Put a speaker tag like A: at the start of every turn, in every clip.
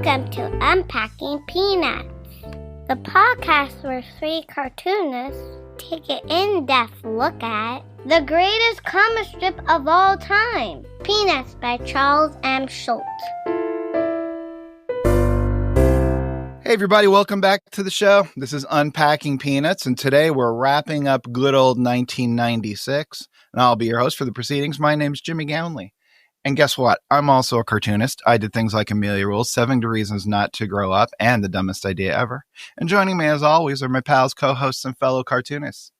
A: Welcome to Unpacking Peanuts, the podcast where three cartoonists take an in-depth look at the greatest comic strip of all time, Peanuts by Charles M. Schulz.
B: Hey everybody, welcome back to the show. This is Unpacking Peanuts, and today we're wrapping up good old 1996, and I'll be your host for the proceedings. My name's Jimmy Gownley. And guess what? I'm also a cartoonist. I did things like Amelia Rules, 7 Reasons Not to Grow Up, and The Dumbest Idea Ever. And joining me as always are my pals, co-hosts, and fellow cartoonists.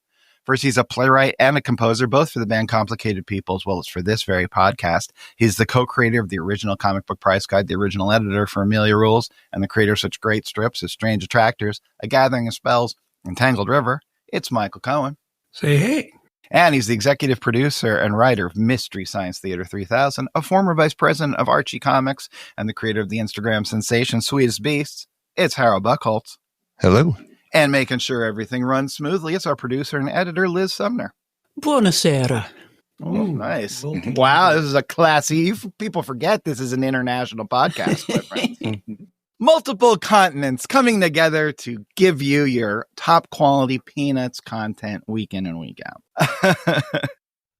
B: First, he's a playwright and a composer, both for the band Complicated People as well as for this very podcast. He's the co-creator of the original comic book price guide, the original editor for Amelia Rules, and the creator of such great strips as Strange Attractors, A Gathering of Spells, and Tangled River. It's Michael Cohen.
C: Say hey.
B: And he's the executive producer and writer of Mystery Science Theater 3000, a former vice president of Archie Comics, and the creator of the Instagram sensation Sweetest Beasts. It's Harold Buchholz.
D: Hello.
B: And making sure everything runs smoothly, it's our producer and editor, Liz Sumner.
C: Buonasera.
B: Oh, nice. Wow, this is a classy. People forget this is an international podcast, my friends. Multiple continents coming together to give you your top quality Peanuts content week in and week out.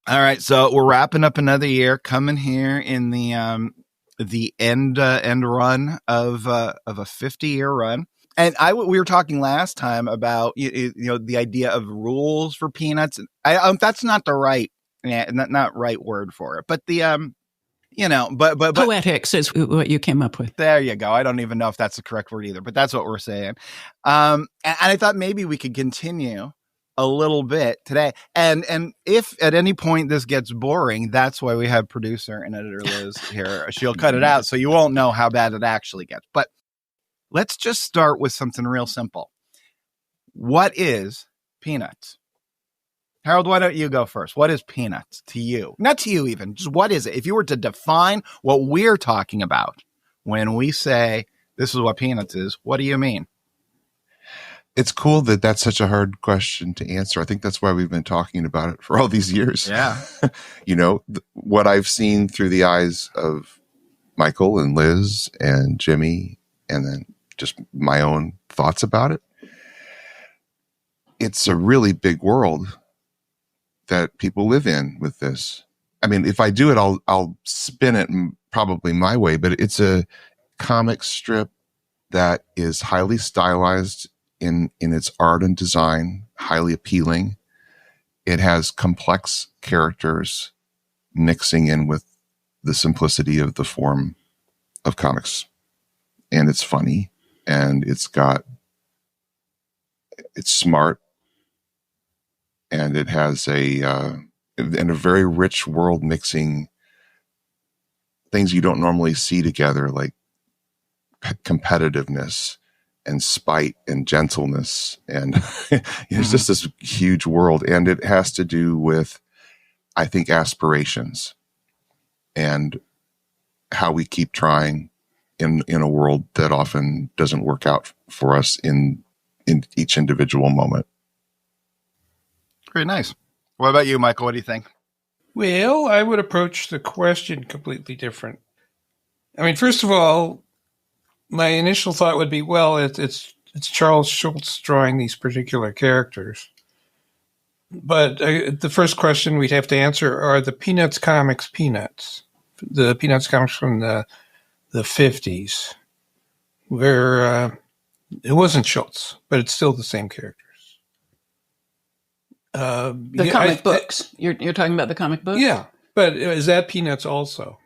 B: All right, so we're wrapping up another year, coming here in the end run of a 50-year run. And we were talking last time about the idea of rules for Peanuts. That's not the right word for it, but the but
C: poetics is what you came up with.
B: There you go. I don't even know if that's the correct word either, but that's what we're saying. And I thought maybe we could continue a little bit today. And if at any point this gets boring, that's why we have producer and editor Liz here. She'll cut it out so you won't know how bad it actually gets. But let's just start with something real simple. What is Peanuts? Harold, why don't you go first? What is Peanuts to you? Not to you even. Just what is it? If you were to define what we're talking about when we say this is what Peanuts is, what do you mean?
D: It's cool that that's such a hard question to answer. I think that's why we've been talking about it for all these years.
B: Yeah.
D: What I've seen through the eyes of Michael and Liz and Jimmy, and then just my own thoughts about it. It's a really big world that people live in with this. I mean, if I do it, I'll spin it probably my way, but it's a comic strip that is highly stylized in its art and design, highly appealing. It has complex characters mixing in with the simplicity of the form of comics. And it's funny, and it's smart, and it has a very rich world mixing things you don't normally see together, like competitiveness and spite and gentleness. And it's just this huge world. And it has to do with, I think, aspirations and how we keep trying in a world that often doesn't work out for us in each individual moment.
B: Very nice. What about you, Michael? What do you think?
E: Well, I would approach the question completely different. I mean, first of all, my initial thought would be, well, it's Charles Schulz drawing these particular characters. But the first question we'd have to answer are the Peanuts comics Peanuts? The Peanuts comics from the 50s, where it wasn't Schulz, but it's still the same characters.
C: The comic books. You're talking about the comic books?
E: Yeah, but is that Peanuts also?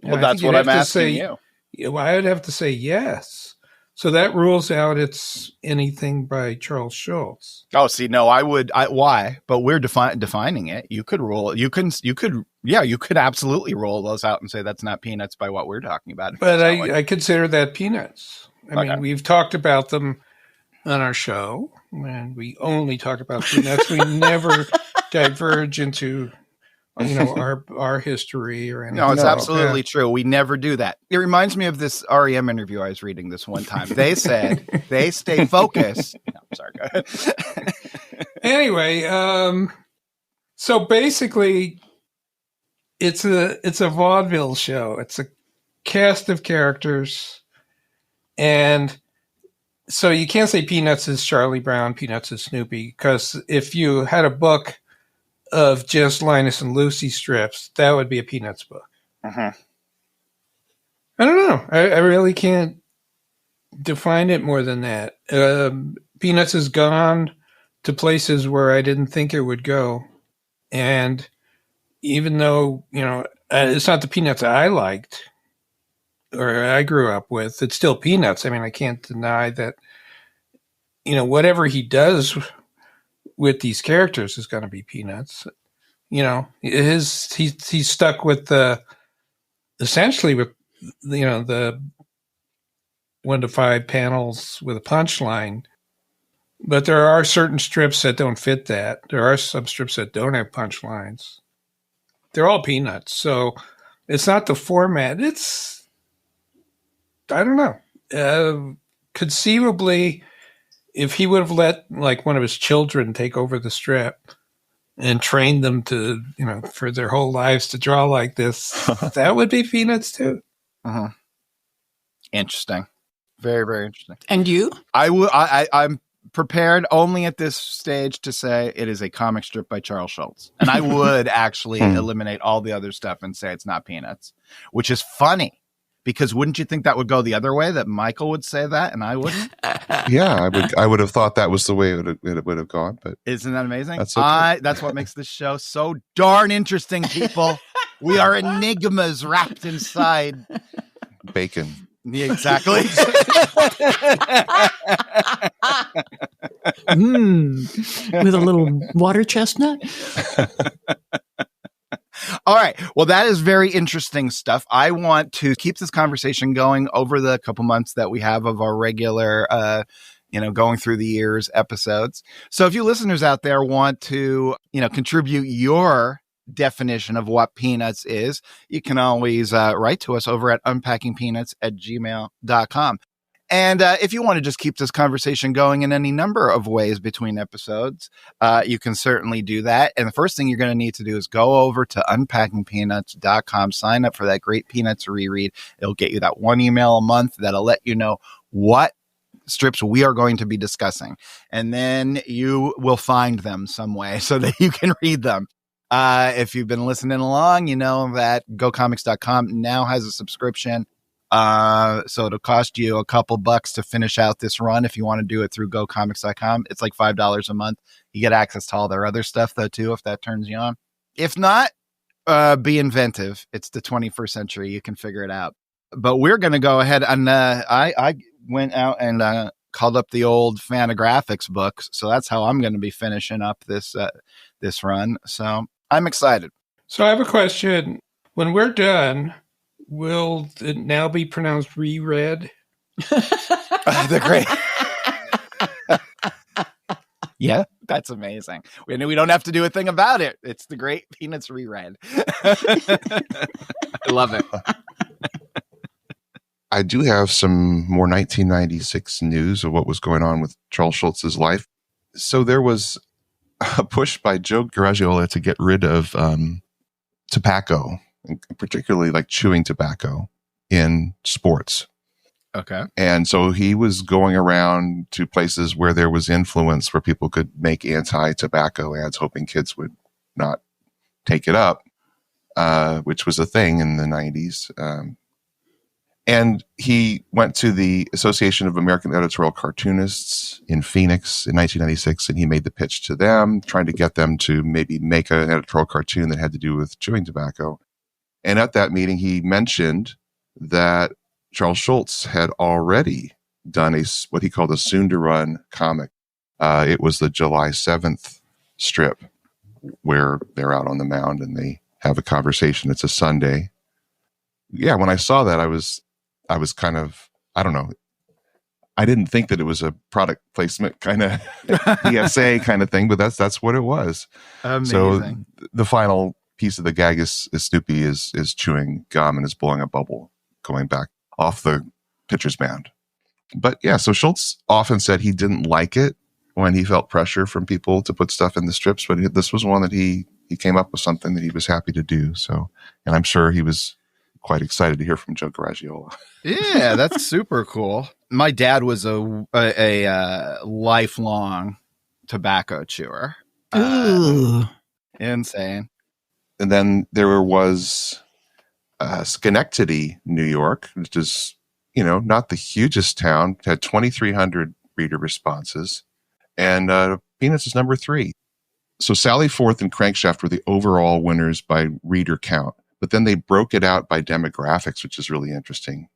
B: Well, that's what I'm asking you.
E: Well, I would have to say yes. So that rules out it's anything by Charles Schulz.
B: Oh, see, no, why? But we're defining it. You could absolutely roll those out and say that's not Peanuts by what we're talking about.
E: But I consider that Peanuts. I mean, we've talked about them on our show, and we only talk about Peanuts. We never diverge into our history or anything.
B: No, it's absolutely true. We never do that. It reminds me of this REM interview I was reading this one time. They said they stay focused. No, sorry, go ahead.
E: Anyway, so basically, it's a vaudeville show. It's a cast of characters And so you can't say Peanuts is Charlie Brown, Peanuts is Snoopy, because if you had a book of just Linus and Lucy strips, that would be a Peanuts book.
B: Uh-huh.
E: I don't know. I really can't define it more than that. Peanuts has gone to places where I didn't think it would go. And even though, it's not the Peanuts I liked or I grew up with, it's still Peanuts. I mean, I can't deny that, whatever he does with these characters is going to be Peanuts. He's stuck with essentially with, the 1 to 5 panels with a punchline. But there are certain strips that don't fit that. There are some strips that don't have punchlines. They're all Peanuts. So it's not the format. I don't know. Conceivably, if he would have let like one of his children take over the strip and train them to, for their whole lives to draw like this, that would be Peanuts too.
B: Uh-huh. Interesting. Very, very interesting.
C: And you?
B: I'm prepared only at this stage to say it is a comic strip by Charles Schulz. And I would actually eliminate all the other stuff and say it's not Peanuts, which is funny because wouldn't you think that would go the other way, that Michael would say that and I wouldn't?
D: Yeah, I would have thought that was the way it would have gone. But
B: isn't that amazing?
D: That's okay.
B: That's what makes this show so darn interesting, people. We are enigmas wrapped inside
D: bacon.
B: Yeah, exactly.
C: With a little water chestnut.
B: All right. Well, that is very interesting stuff. I want to keep this conversation going over the couple months that we have of our regular, going through the years episodes. So if you listeners out there want to, contribute your definition of what Peanuts is, you can always write to us over at unpackingpeanuts@gmail.com. And if you want to just keep this conversation going in any number of ways between episodes, you can certainly do that. And the first thing you're going to need to do is go over to unpackingpeanuts.com, sign up for that great Peanuts reread. It'll get you that one email a month that'll let you know what strips we are going to be discussing. And then you will find them some way so that you can read them. If you've been listening along, you know that GoComics.com now has a subscription. So it'll cost you a couple bucks to finish out this run. If you want to do it through GoComics.com, it's like $5 a month. You get access to all their other stuff though, too, if that turns you on. If not, be inventive. It's the 21st century. You can figure it out. But we're going to go ahead and, I went out and, called up the old Fantagraphics books. So that's how I'm going to be finishing up this run. So I'm excited.
E: So I have a question. When we're done, will it now be pronounced reread?
B: The great. Yeah, that's amazing. We don't have to do a thing about it. It's the great Peanuts reread. I love it.
D: I do have some more 1996 news of what was going on with Charles Schulz's life. So there was a push by Joe Garagiola to get rid of tobacco, particularly like chewing tobacco in sports.
B: Okay.
D: And so he was going around to places where there was influence where people could make anti-tobacco ads, hoping kids would not take it up, which was a thing in the 90s. And he went to the Association of American Editorial Cartoonists in Phoenix in 1996, and he made the pitch to them, trying to get them to maybe make an editorial cartoon that had to do with chewing tobacco. And at that meeting, he mentioned that Charles Schulz had already done what he called a soon-to-run comic. It was the July 7th strip where they're out on the mound and they have a conversation. It's a Sunday. Yeah, when I saw that, I was kind of, I don't know. I didn't think that it was a product placement kind of PSA kind of thing, but that's what it was.
B: Amazing.
D: So the final piece of the gag is Snoopy is chewing gum and is blowing a bubble going back off the pitcher's mound. But yeah, so Schulz often said he didn't like it when he felt pressure from people to put stuff in the strips, but this was one that he came up with something that he was happy to do. So, and I'm sure he was quite excited to hear from Joe Garagiola.
B: Yeah, that's super cool. My dad was a lifelong tobacco chewer.
C: Ooh.
B: Insane.
D: And then there was Schenectady, New York, which is, not the hugest town. It had 2,300 reader responses. And Peanuts is number 3. So Sally Forth and Crankshaft were the overall winners by reader count. But then they broke it out by demographics, which is really interesting.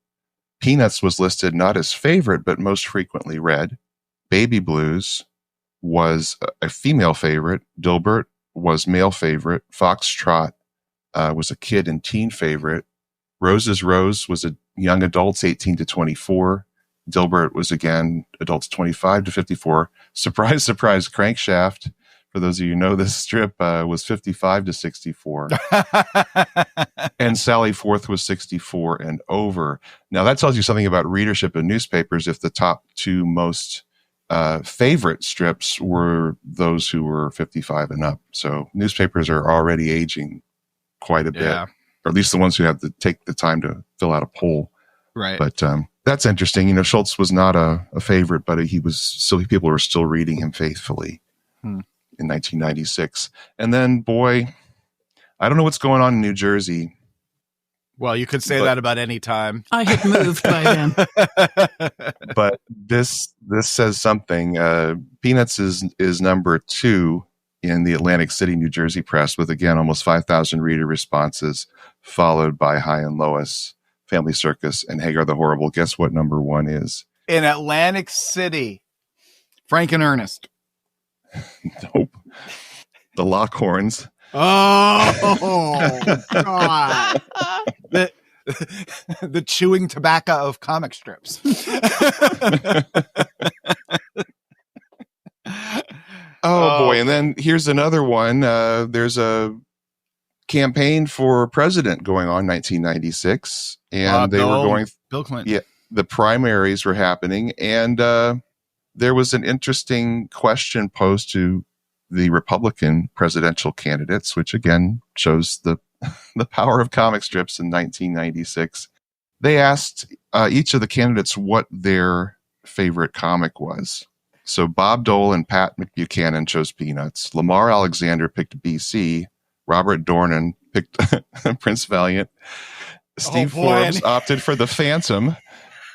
D: Peanuts was listed not as favorite, but most frequently read. Baby Blues was a female favorite. Dilbert was male favorite. Foxtrot was a kid and teen favorite. Rose's Rose was a young adults 18 to 24. Dilbert was, again, adults 25 to 54. Surprise, surprise, Crankshaft, for those of you who know this strip, was 55 to 64. And Sally Forth was 64 and over. Now, that tells you something about readership in newspapers if the top 2 most favorite strips were those who were 55 and up. So newspapers are already aging quite a bit, or at least the ones who have to take the time to fill out a poll.
B: Right.
D: But that's interesting. Schultz was not a favorite, but people were still reading him faithfully in 1996. And then, boy, I don't know what's going on in New Jersey.
B: Well, you could say that about any time.
C: I had moved by then.
D: But this says something. Peanuts is number 2 in the Atlantic City, New Jersey press, with, again, almost 5,000 reader responses, followed by High and Lois, Family Circus, and Hagar the Horrible. Guess what number 1 is?
B: In Atlantic City, Frank and Ernest.
D: Nope. The Lockhorns.
B: Oh, God. The chewing tobacco of comic strips.
D: Oh, boy. And then here's another one. There's a campaign for president going on 1996. And they were going.
B: Bill Clinton.
D: Yeah. The primaries were happening. And there was an interesting question posed to the Republican presidential candidates, which again shows the power of comic strips in 1996. They asked each of the candidates what their favorite comic was. So Bob Dole and Pat McBuchanan chose Peanuts. Lamar Alexander picked BC. Robert Dornan picked Prince Valiant. Steve Forbes opted for The Phantom.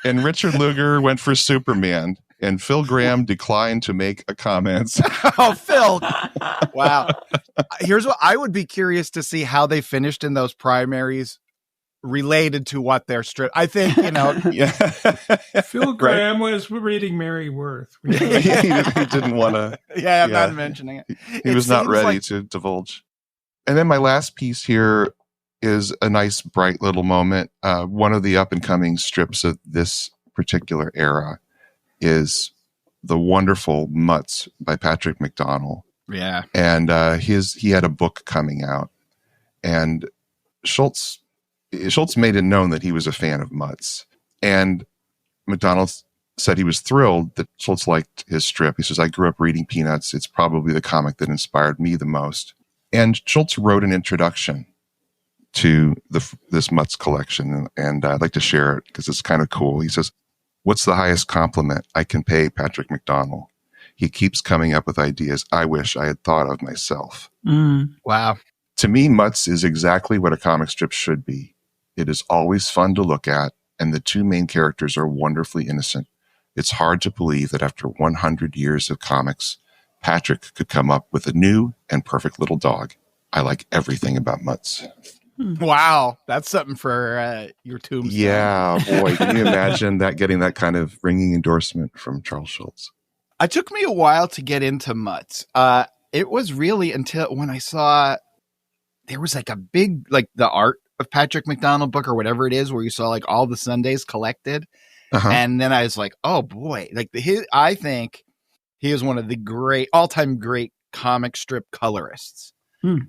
D: And Richard Luger went for Superman. And Phil Graham declined to make a comment.
B: Oh, Phil. Wow. Here's what I would be curious to see how they finished in those primaries related to what their strip. I think,
D: Yeah.
E: Phil Graham was reading Mary Worth.
D: he didn't want to.
B: Yeah, I'm not mentioning it.
D: He was not ready to divulge. And then my last piece here is a nice, bright little moment. One of the up-and-coming strips of this particular era is the wonderful Mutts by Patrick McDonnell.
B: Yeah.
D: And he had a book coming out. And Schultz made it known that he was a fan of Mutts. And McDonnell said he was thrilled that Schultz liked his strip. He says, I grew up reading Peanuts. It's probably the comic that inspired me the most. And Schultz wrote an introduction to this Mutts collection. And I'd like to share it because it's kind of cool. He says, what's the highest compliment I can pay Patrick McDonnell? He keeps coming up with ideas I wish I had thought of myself.
B: Wow.
D: To me, Mutts is exactly what a comic strip should be. It is always fun to look at, and the 2 main characters are wonderfully innocent. It's hard to believe that after 100 years of comics, Patrick could come up with a new and perfect little dog. I like everything about Mutts.
B: Wow. That's something for your tombstone.
D: Yeah, boy. Can you imagine that getting that kind of ringing endorsement from Charles Schultz?
B: It took me a while to get into Mutts. It was really until when I saw there was like a big, like the art of Patrick McDonnell book or whatever it is, where you saw like all the Sundays collected. And then I was like, oh boy, like I think he is one of the all-time great comic strip colorists.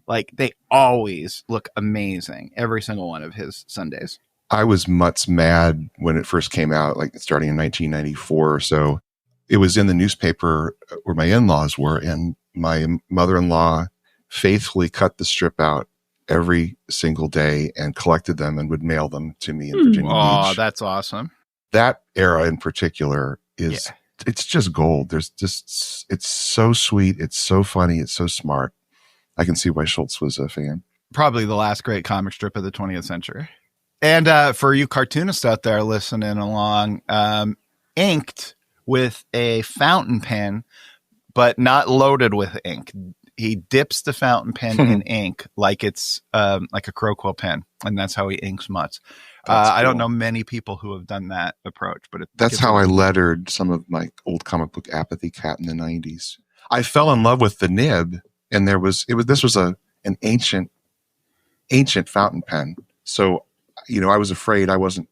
B: Like they always look amazing. Every single one of his Sundays.
D: I was Mutts mad when it first came out, like starting in 1994 or so. It was in the newspaper where my in-laws were, and my mother-in-law faithfully cut the strip out every single day and collected them and would mail them to me in Virginia
B: Oh,
D: Beach.
B: that's awesome.
D: That era in particular is, it's just gold. It's so sweet. It's so funny. It's so smart. I can see why Schultz was a fan.
B: Probably the last great comic strip of the 20th century. And for you cartoonists out there listening along, inked with a fountain pen, but not loaded with ink. He dips the fountain pen in ink like it's like a crow quill pen, and that's how he inks Mutts. Cool. I don't know many people who have done that approach, but
D: that's how I lettered some of my old comic book Apathy Cat in the 90s. I fell in love with the nib, and this was an ancient fountain pen. So, I was afraid I wasn't.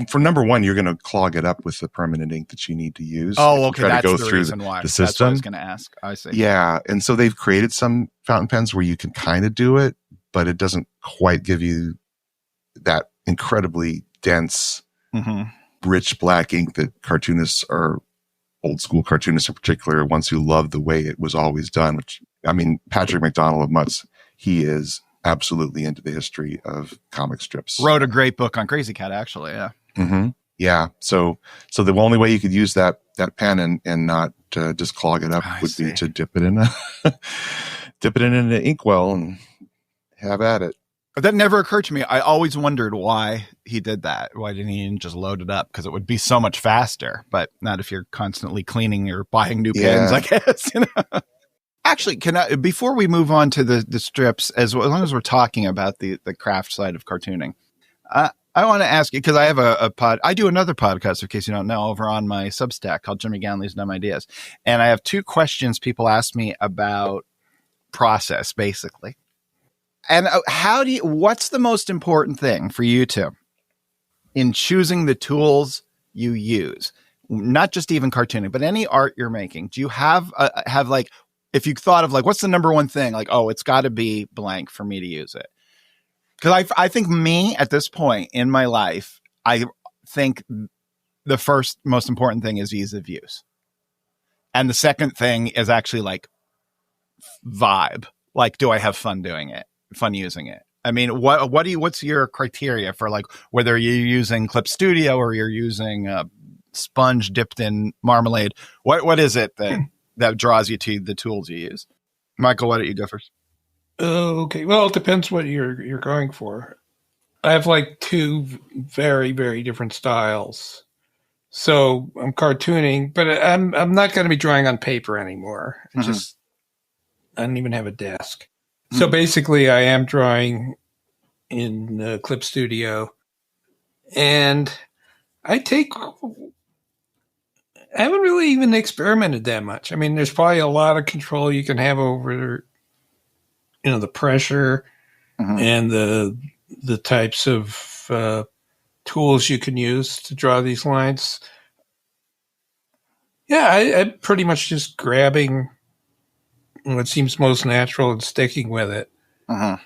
D: For number one, you're going to clog it up with the permanent ink that you need to use.
B: Oh, okay.
D: Try
B: That's
D: to go
B: the
D: through
B: reason why.
D: the system.
B: That's what I was going to ask. I see.
D: Yeah, and so they've created some fountain pens where you can kind of do it, but it doesn't quite give you that incredibly dense, rich black ink that cartoonists are, old school cartoonists in particular, ones who love the way it was always done. Which, I mean, Patrick McDonald of Mutts, he is absolutely into the history of comic strips.
B: Wrote a great book on Crazy Cat, actually. Yeah.
D: Mm-hmm. Yeah. So the only way you could use that pen and not just clog it up would be to dip it in an inkwell and have at it.
B: But that never occurred to me. I always wondered why he did that. Why didn't he just load it up? Because it would be so much faster, but not if you're constantly cleaning or buying new pens, I guess. Actually, before we move on to the strips, as long as we're talking about the craft side of cartooning, I want to ask you, because I have I do another podcast, in case you don't know, over on my Substack called Jimmy Gownley's Dumb Ideas. And I have two questions people ask me about process, basically. And what's the most important thing for you two in choosing the tools you use? Not just even cartooning, but any art you're making. Do you have like, if you thought of like, what's the number one thing? Like, oh, it's got to be blank for me to use it. Because I think me at this point in my life, I think the first most important thing is ease of use. And the second thing is actually like vibe. Like, do I have fun doing it? Fun using it? I mean, what's your criteria for like whether you're using Clip Studio or you're using sponge dipped in marmalade? What is it that draws you to the tools you use? Michael, why don't you go first?
E: Okay. Well, it depends what you're going for. I have like two very, very different styles. So I'm cartooning, but I'm not going to be drawing on paper anymore. I don't even have a desk. So basically I am drawing in Clip Studio, and I haven't really even experimented that much. I mean, there's probably a lot of control you can have over, the pressure and the types of tools you can use to draw these lines. Yeah, I'm pretty much just grabbing what seems most natural and sticking with it. I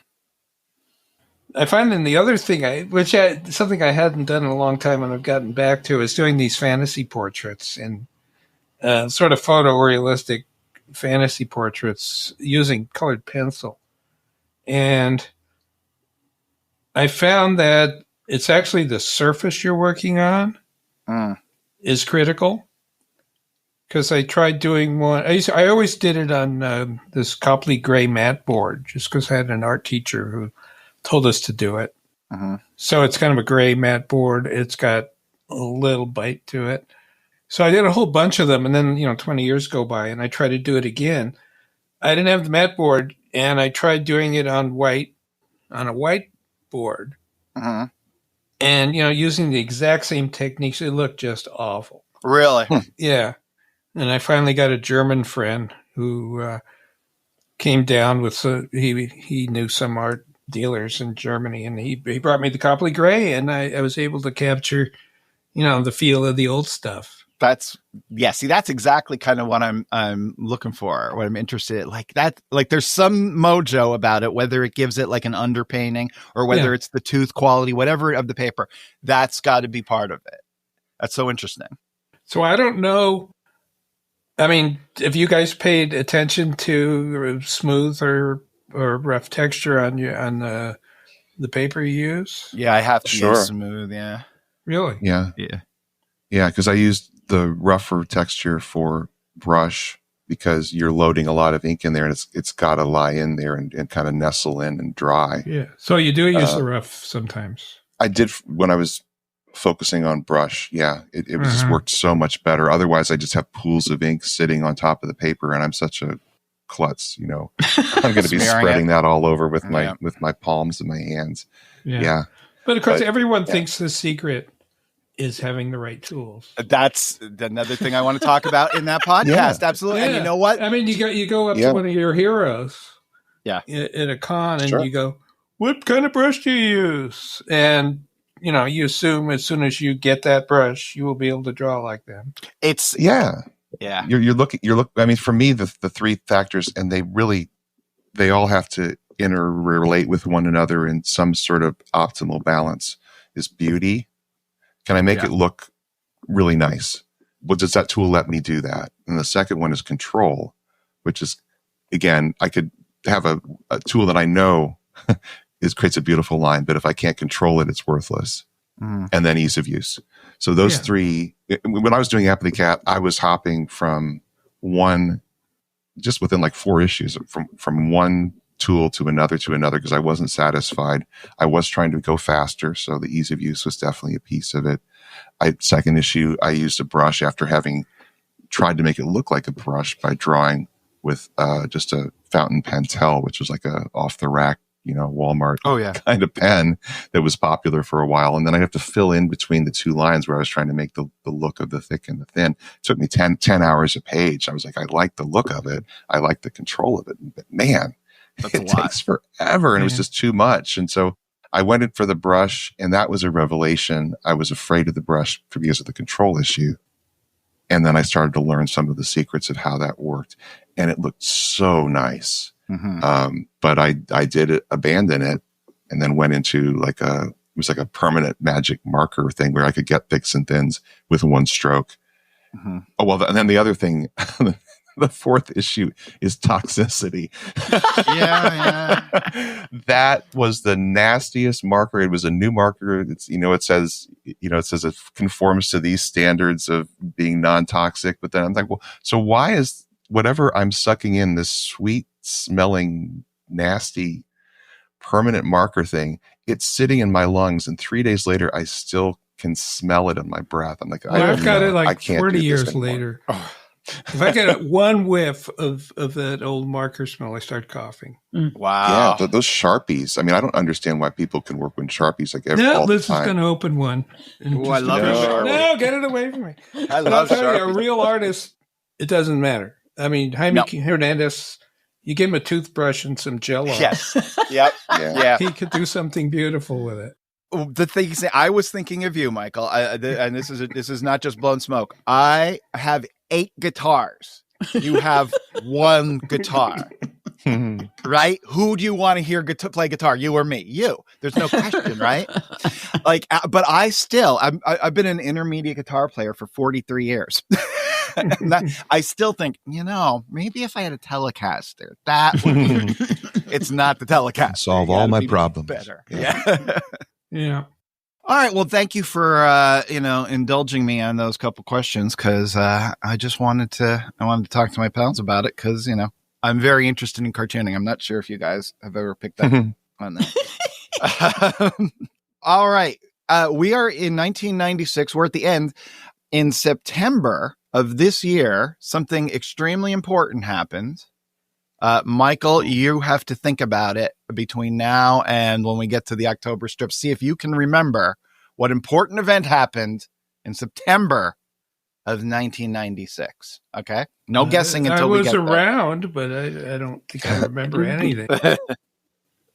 E: find in the other thing, something I hadn't done in a long time and I've gotten back to, is doing these fantasy portraits and sort of photorealistic fantasy portraits using colored pencil. And I found that it's actually the surface you're working on is critical. Because I tried doing one. I always did it on this Copley gray mat board, just because I had an art teacher who told us to do it. So it's kind of a gray mat board. It's got a little bite to it. So I did a whole bunch of them, and then 20 years go by, and I tried to do it again. I didn't have the mat board, and I tried doing it on a white board, and using the exact same techniques. It looked just awful.
B: Really?
E: Yeah. And I finally got a German friend who came down with he knew some art dealers in Germany, and he brought me the Copley Gray, and I was able to capture, the feel of the old stuff.
B: That's exactly kind of what I'm looking for, what I'm interested in. Like that, like there's some mojo about it, whether it gives it like an underpainting or whether it's the tooth quality, whatever of the paper, that's got to be part of it. That's so interesting.
E: So I don't know. I mean, if you guys paid attention to smooth or or rough texture on the paper you use?
B: Yeah, I have to
D: Sure.
B: use smooth. Yeah.
E: Really?
D: Yeah.
B: Yeah.
D: Yeah. Because I used the rougher texture for brush because you're loading a lot of ink in there and it's got to lie in there and kind of nestle in and dry.
E: Yeah. So you do use the rough sometimes.
D: I did when I was focusing on brush. Yeah. It just worked so much better. Otherwise, I just have pools of ink sitting on top of the paper and I'm such a klutz, I'm going to be spreading that all over with my palms and my hands. Yeah.
E: But of course, everyone thinks the secret is having the right tools.
B: That's another thing I want to talk about in that podcast.
D: Yeah.
B: Absolutely.
E: Yeah.
B: And you know what?
E: I mean, you go up to one of your heroes in a con and you go, what kind of brush do you use? And, you assume as soon as you get that brush, you will be able to draw like them.
B: It's
D: Yeah. You're looking. I mean, for me, the three factors, and they all have to interrelate with one another in some sort of optimal balance. Is beauty. Can I make it look really nice? What does that tool let me do that? And the second one is control, which is, again, I could have a tool that I know creates a beautiful line, but if I can't control it, it's worthless. And then ease of use. So those three, when I was doing Applicat, I was hopping from one, just within like 4 issues, from one tool to another because I wasn't satisfied. I was trying to go faster. So the ease of use was definitely a piece of it. Second issue, I used a brush after having tried to make it look like a brush by drawing with just a fountain Pentel, which was like a off the rack, Walmart kind of pen that was popular for a while. And then I have to fill in between the two lines where I was trying to make the look of the thick and the thin. It took me 10 hours a page. I was like, I like the look of it. I like the control of it. But man, it takes forever. And it was just too much. And so I went in for the brush and that was a revelation. I was afraid of the brush because of the control issue. And then I started to learn some of the secrets of how that worked. And it looked so nice. But I did abandon it and then went into it was like a permanent magic marker thing where I could get thicks and thins with one stroke. Oh, well, and then the other thing, the fourth issue is toxicity. That was the nastiest marker. It was a new marker. It's, it says it conforms to these standards of being non-toxic, but then I'm like, well, so why is whatever I'm sucking in this sweet smelling, nasty, permanent marker thing, it's sitting in my lungs. And 3 days later, I still can smell it in my breath. I'm like,
E: I've got it like 40 years later. If I get one whiff of that old marker smell, I start coughing.
B: Wow.
D: Yeah, those Sharpies. I mean, I don't understand why people can work with Sharpies all the time.
E: Liz is going to open one.
B: Oh, I love Sharpies.
E: No, get it away from me.
B: I love Sharpies.
E: A real artist, it doesn't matter. I mean, Jaime Hernandez, you give him a toothbrush and some Jell-O.
B: Yes. Yep. Yeah.
E: He could do something beautiful with it.
B: The thing is, I was thinking of you, Michael, and this is not just blown smoke. I have 8 guitars. You have 1 guitar, right? Who do you want to hear play guitar? You or me? You. There's no question, right? But I've been an intermediate guitar player for 43 years. I still think, maybe if I had a Telecaster, that would be. It's not the Telecaster.
D: Solve all my problems.
B: Better.
E: Yeah. Yeah.
B: All right. Well, thank you for indulging me on those couple questions because I wanted to talk to my pals about it because I'm very interested in cartooning. I'm not sure if you guys have ever picked up on that. All right. We are in 1996. We're at the end. In September of this year, something extremely important happened. Michael, you have to think about it between now and when we get to the October strip. See if you can remember what important event happened in September of 1996. Okay? No guessing until we get there.
E: I was around, but I don't think I remember anything.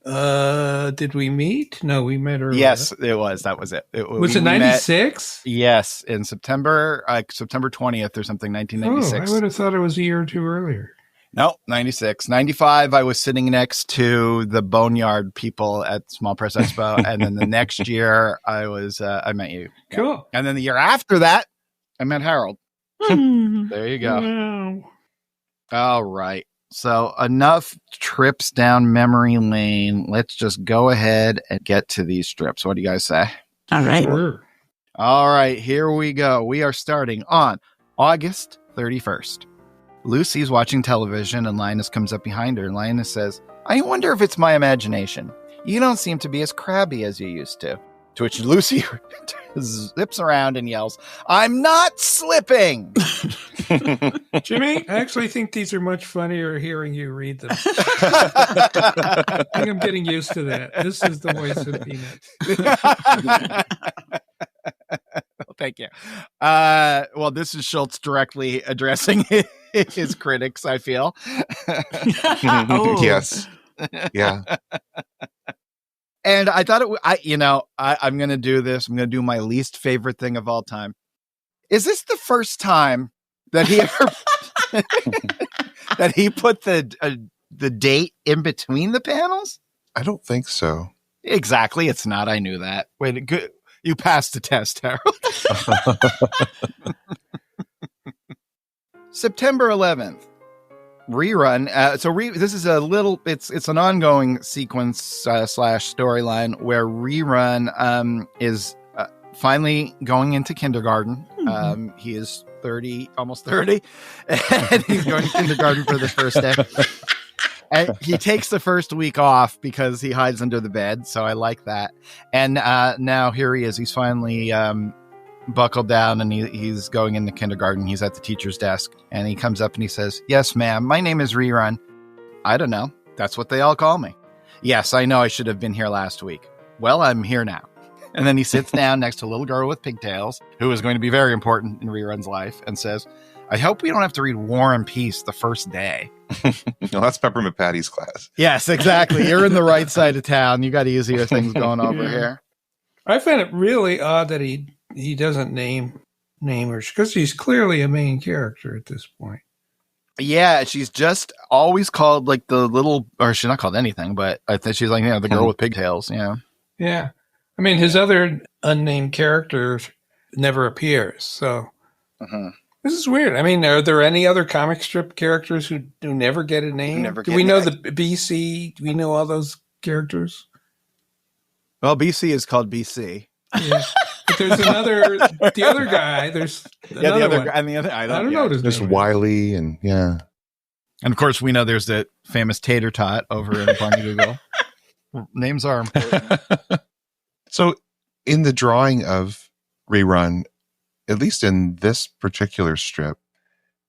E: Did we meet? No, we met earlier.
B: Yes, it was. That was it.
E: Was it 96?
B: Yes, in September 20th or something, 1996.
E: I would have thought it was a year or two earlier.
B: No, 96. 95, I was sitting next to the Boneyard people at Small Press Expo. And then the next year, I met you.
E: Cool.
B: And then the year after that, I met Harold. There you go.
E: Wow.
B: All right. So enough trips down memory lane. Let's just go ahead and get to these strips. What do you guys say?
C: All right.
E: Sure.
B: All right, here we go. We are starting on August 31st. Lucy's watching television and Linus comes up behind her and Linus says, I wonder if it's my imagination. You don't seem to be as crabby as you used to. To which Lucy zips around and yells, I'm not slipping!
E: Jimmy, I actually think these are much funnier hearing you read them. I think I'm getting used to that. This is the voice of Peanuts.
B: Well, thank you. Well, this is Schultz directly addressing his critics, I feel.
C: Oh.
D: Yes. Yeah.
B: And I thought I'm going to do this. I'm going to do my least favorite thing of all time. Is this the first time that he ever that he put the date in between the panels?
D: I don't think so.
B: Exactly. It's not. I knew that. Wait, good. You passed the test, Harold. September 11th. Rerun. This is a little. It's an ongoing sequence slash storyline where Rerun is finally going into kindergarten.
C: Mm-hmm.
B: He is 30, almost 30, and he's going to kindergarten for the first day. And he takes the first week off because he hides under the bed. So I like that. And now here he is. He's finally buckled down and he's going into kindergarten. He's at the teacher's desk and he comes up and he says, yes, ma'am, my name is Rerun. I don't know. That's what they all call me. Yes, I know I should have been here last week. Well, I'm here now. And then he sits down next to a little girl with pigtails who is going to be very important in Rerun's life and says, I hope we don't have to read War and Peace the first day.
D: No, that's Peppermint Patty's class.
B: Yes, exactly. You're in the right side of town. You got easier things going over here.
E: I find it really odd that he doesn't name her because she's clearly a main character at this point.
B: Yeah, she's just always called like the little, or she's not called anything, but I think she's like, the girl with pigtails. Yeah.
E: Yeah. I mean, his other unnamed character never appears. So this is weird. I mean, are there any other comic strip characters who never get a name? Do we know the BC? Do we know all those characters?
B: Well, BC is called BC.
E: Yeah. But there's the other guy. There's another one.
B: And the other, I don't
E: know.
D: There's Wiley and yeah.
B: And of course, we know there's the famous Tater Tot over in Barney Google. Names are important.
D: So in the drawing of Rerun, at least in this particular strip,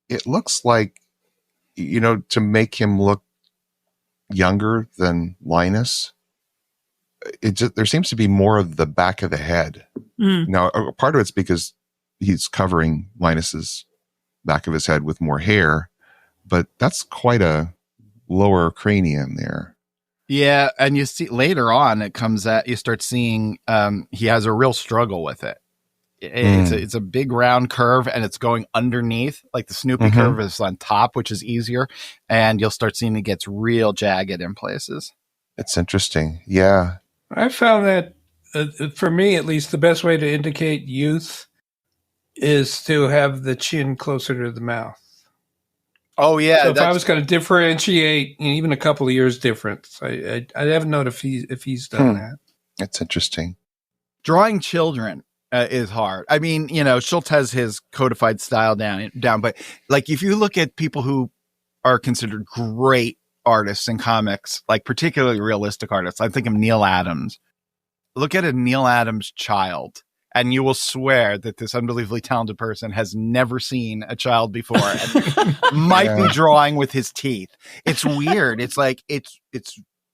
D: it looks like, to make him look younger than Linus, there seems to be more of the back of the head. Now, part of it's because he's covering Linus's back of his head with more hair, but that's quite a lower cranium there.
B: Yeah, and you see later on, you start seeing he has a real struggle with it. It's a big round curve, and it's going underneath. Like the Snoopy curve is on top, which is easier, and you'll start seeing it gets real jagged in places.
D: It's interesting. Yeah.
E: I found that, for me at least, the best way to indicate youth is to have the chin closer to the mouth.
B: Oh, yeah.
E: So if I was going to differentiate, even a couple of years difference, I haven't known if he's done that.
D: That's interesting.
B: Drawing children is hard. I mean, Schultz has his codified style down, but like if you look at people who are considered great artists in comics, like particularly realistic artists, I think of Neil Adams. Look at a Neil Adams child, and you will swear that this unbelievably talented person has never seen a child before and might be drawing with his teeth. It's weird. It's like,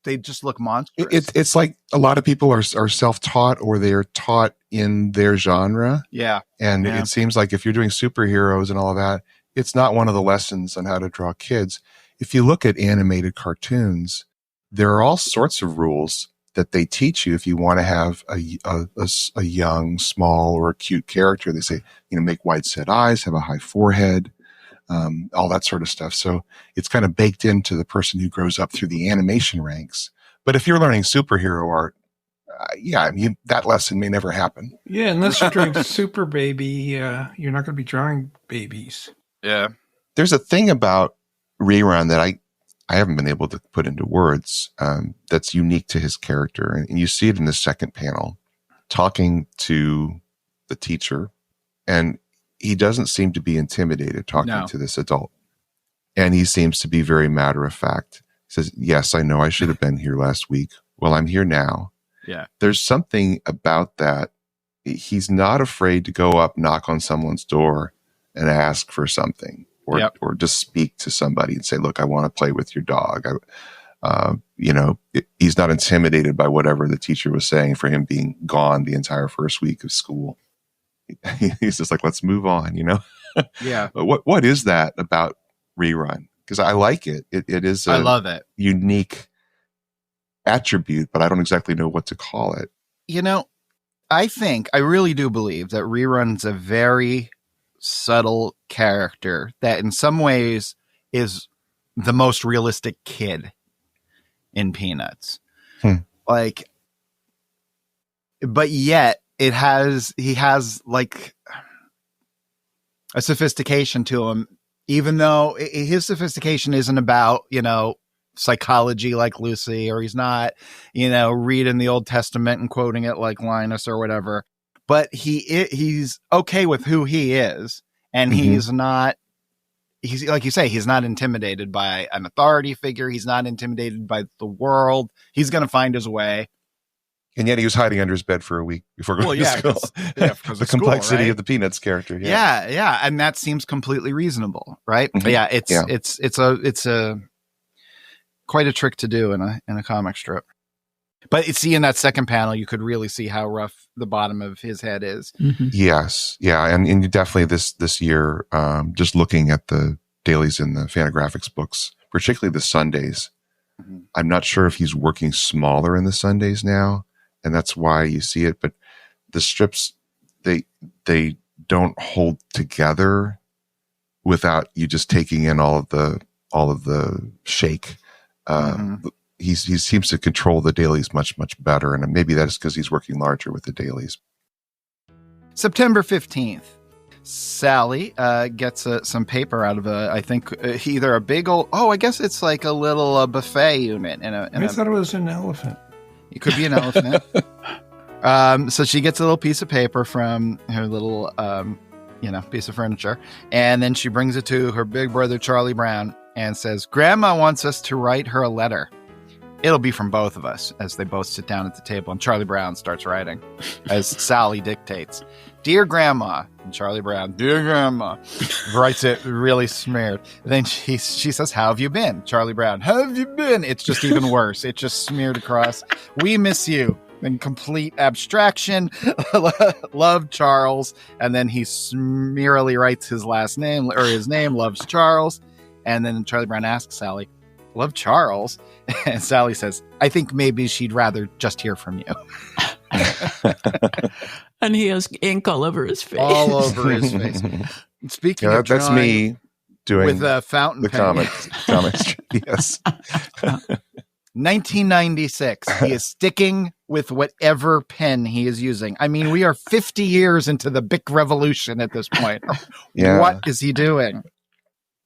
B: they just look monstrous.
D: It's like a lot of people are self-taught or they're taught in their genre.
B: Yeah.
D: And it seems like if you're doing superheroes and all of that, it's not one of the lessons on how to draw kids. If you look at animated cartoons, there are all sorts of rules that they teach you if you want to have a young, small, or a cute character. They say, make wide set eyes, have a high forehead, all that sort of stuff. So it's kind of baked into the person who grows up through the animation ranks. But if you're learning superhero art, that lesson may never happen.
E: Yeah, unless you're drawing Super Baby, you're not going to be drawing babies.
B: Yeah.
D: There's a thing about Rerun that I haven't been able to put into words, that's unique to his character. And you see it in the second panel, talking to the teacher, and he doesn't seem to be intimidated talking to this adult. And he seems to be very matter of fact. He says, yes, I know I should have been here last week. Well, I'm here now.
B: Yeah.
D: There's something about that. He's not afraid to go up, knock on someone's door and ask for something, or just speak to somebody and say, look, I want to play with your dog. He's not intimidated by whatever the teacher was saying for him being gone the entire first week of school. He's just like, let's move on,
B: Yeah.
D: But what is that about Rerun? Because I like it. It is
B: I love it.
D: Unique attribute, but I don't exactly know what to call it.
B: I really do believe that Rerun's a very subtle character that in some ways is the most realistic kid in Peanuts. But yet he has like a sophistication to him, even though his sophistication isn't about, psychology like Lucy, or he's not, reading the Old Testament and quoting it like Linus or whatever. But he's okay with who he is, and he's like you say, he's not intimidated by an authority figure. He's not intimidated by the world. He's going to find his way.
D: And yet he was hiding under his bed for a week before going to school. The complexity of the Peanuts character.
B: Yeah. And that seems completely reasonable, right? Yeah. It's a quite a trick to do in a comic strip. But in that second panel, you could really see how rough the bottom of his head is.
D: Yes. Yeah. And definitely this year, just looking at the dailies in the Fantagraphics books, particularly the Sundays, I'm not sure if he's working smaller in the Sundays now, and that's why you see it. But the strips, they don't hold together without you just taking in all of the shake. He seems to control the dailies much, much better. And maybe that's because he's working larger with the dailies.
B: September 15th, Sally gets some paper out of either a bagel. Oh, I guess it's like a little buffet unit.
E: I thought it was an elephant.
B: It could be an elephant. So she gets a little piece of paper from her little, piece of furniture. And then she brings it to her big brother, Charlie Brown, and says, Grandma wants us to write her a letter. It'll be from both of us, as they both sit down at the table. And Charlie Brown starts writing, as Sally dictates. Dear Grandma. And Charlie Brown, Dear Grandma. Writes it really smeared. Then she says, how have you been? Charlie Brown, how have you been? It's just even worse. It just smeared across. We miss you. In complete abstraction. Love, Charles. And then he smearily writes his last name, or his name, Loves Charles. And then Charlie Brown asks Sally, Love Charles? And Sally says, I think maybe she'd rather just hear from you.
C: And he has ink all over his face.
B: All over his face. Speaking of
D: that's me doing
B: with a fountain
D: the
B: pen.
D: comics. Yes.
B: 1996. He is sticking with whatever pen he is using. I mean, we are 50 years into the Bic revolution at this point.
D: Yeah.
B: What is he doing?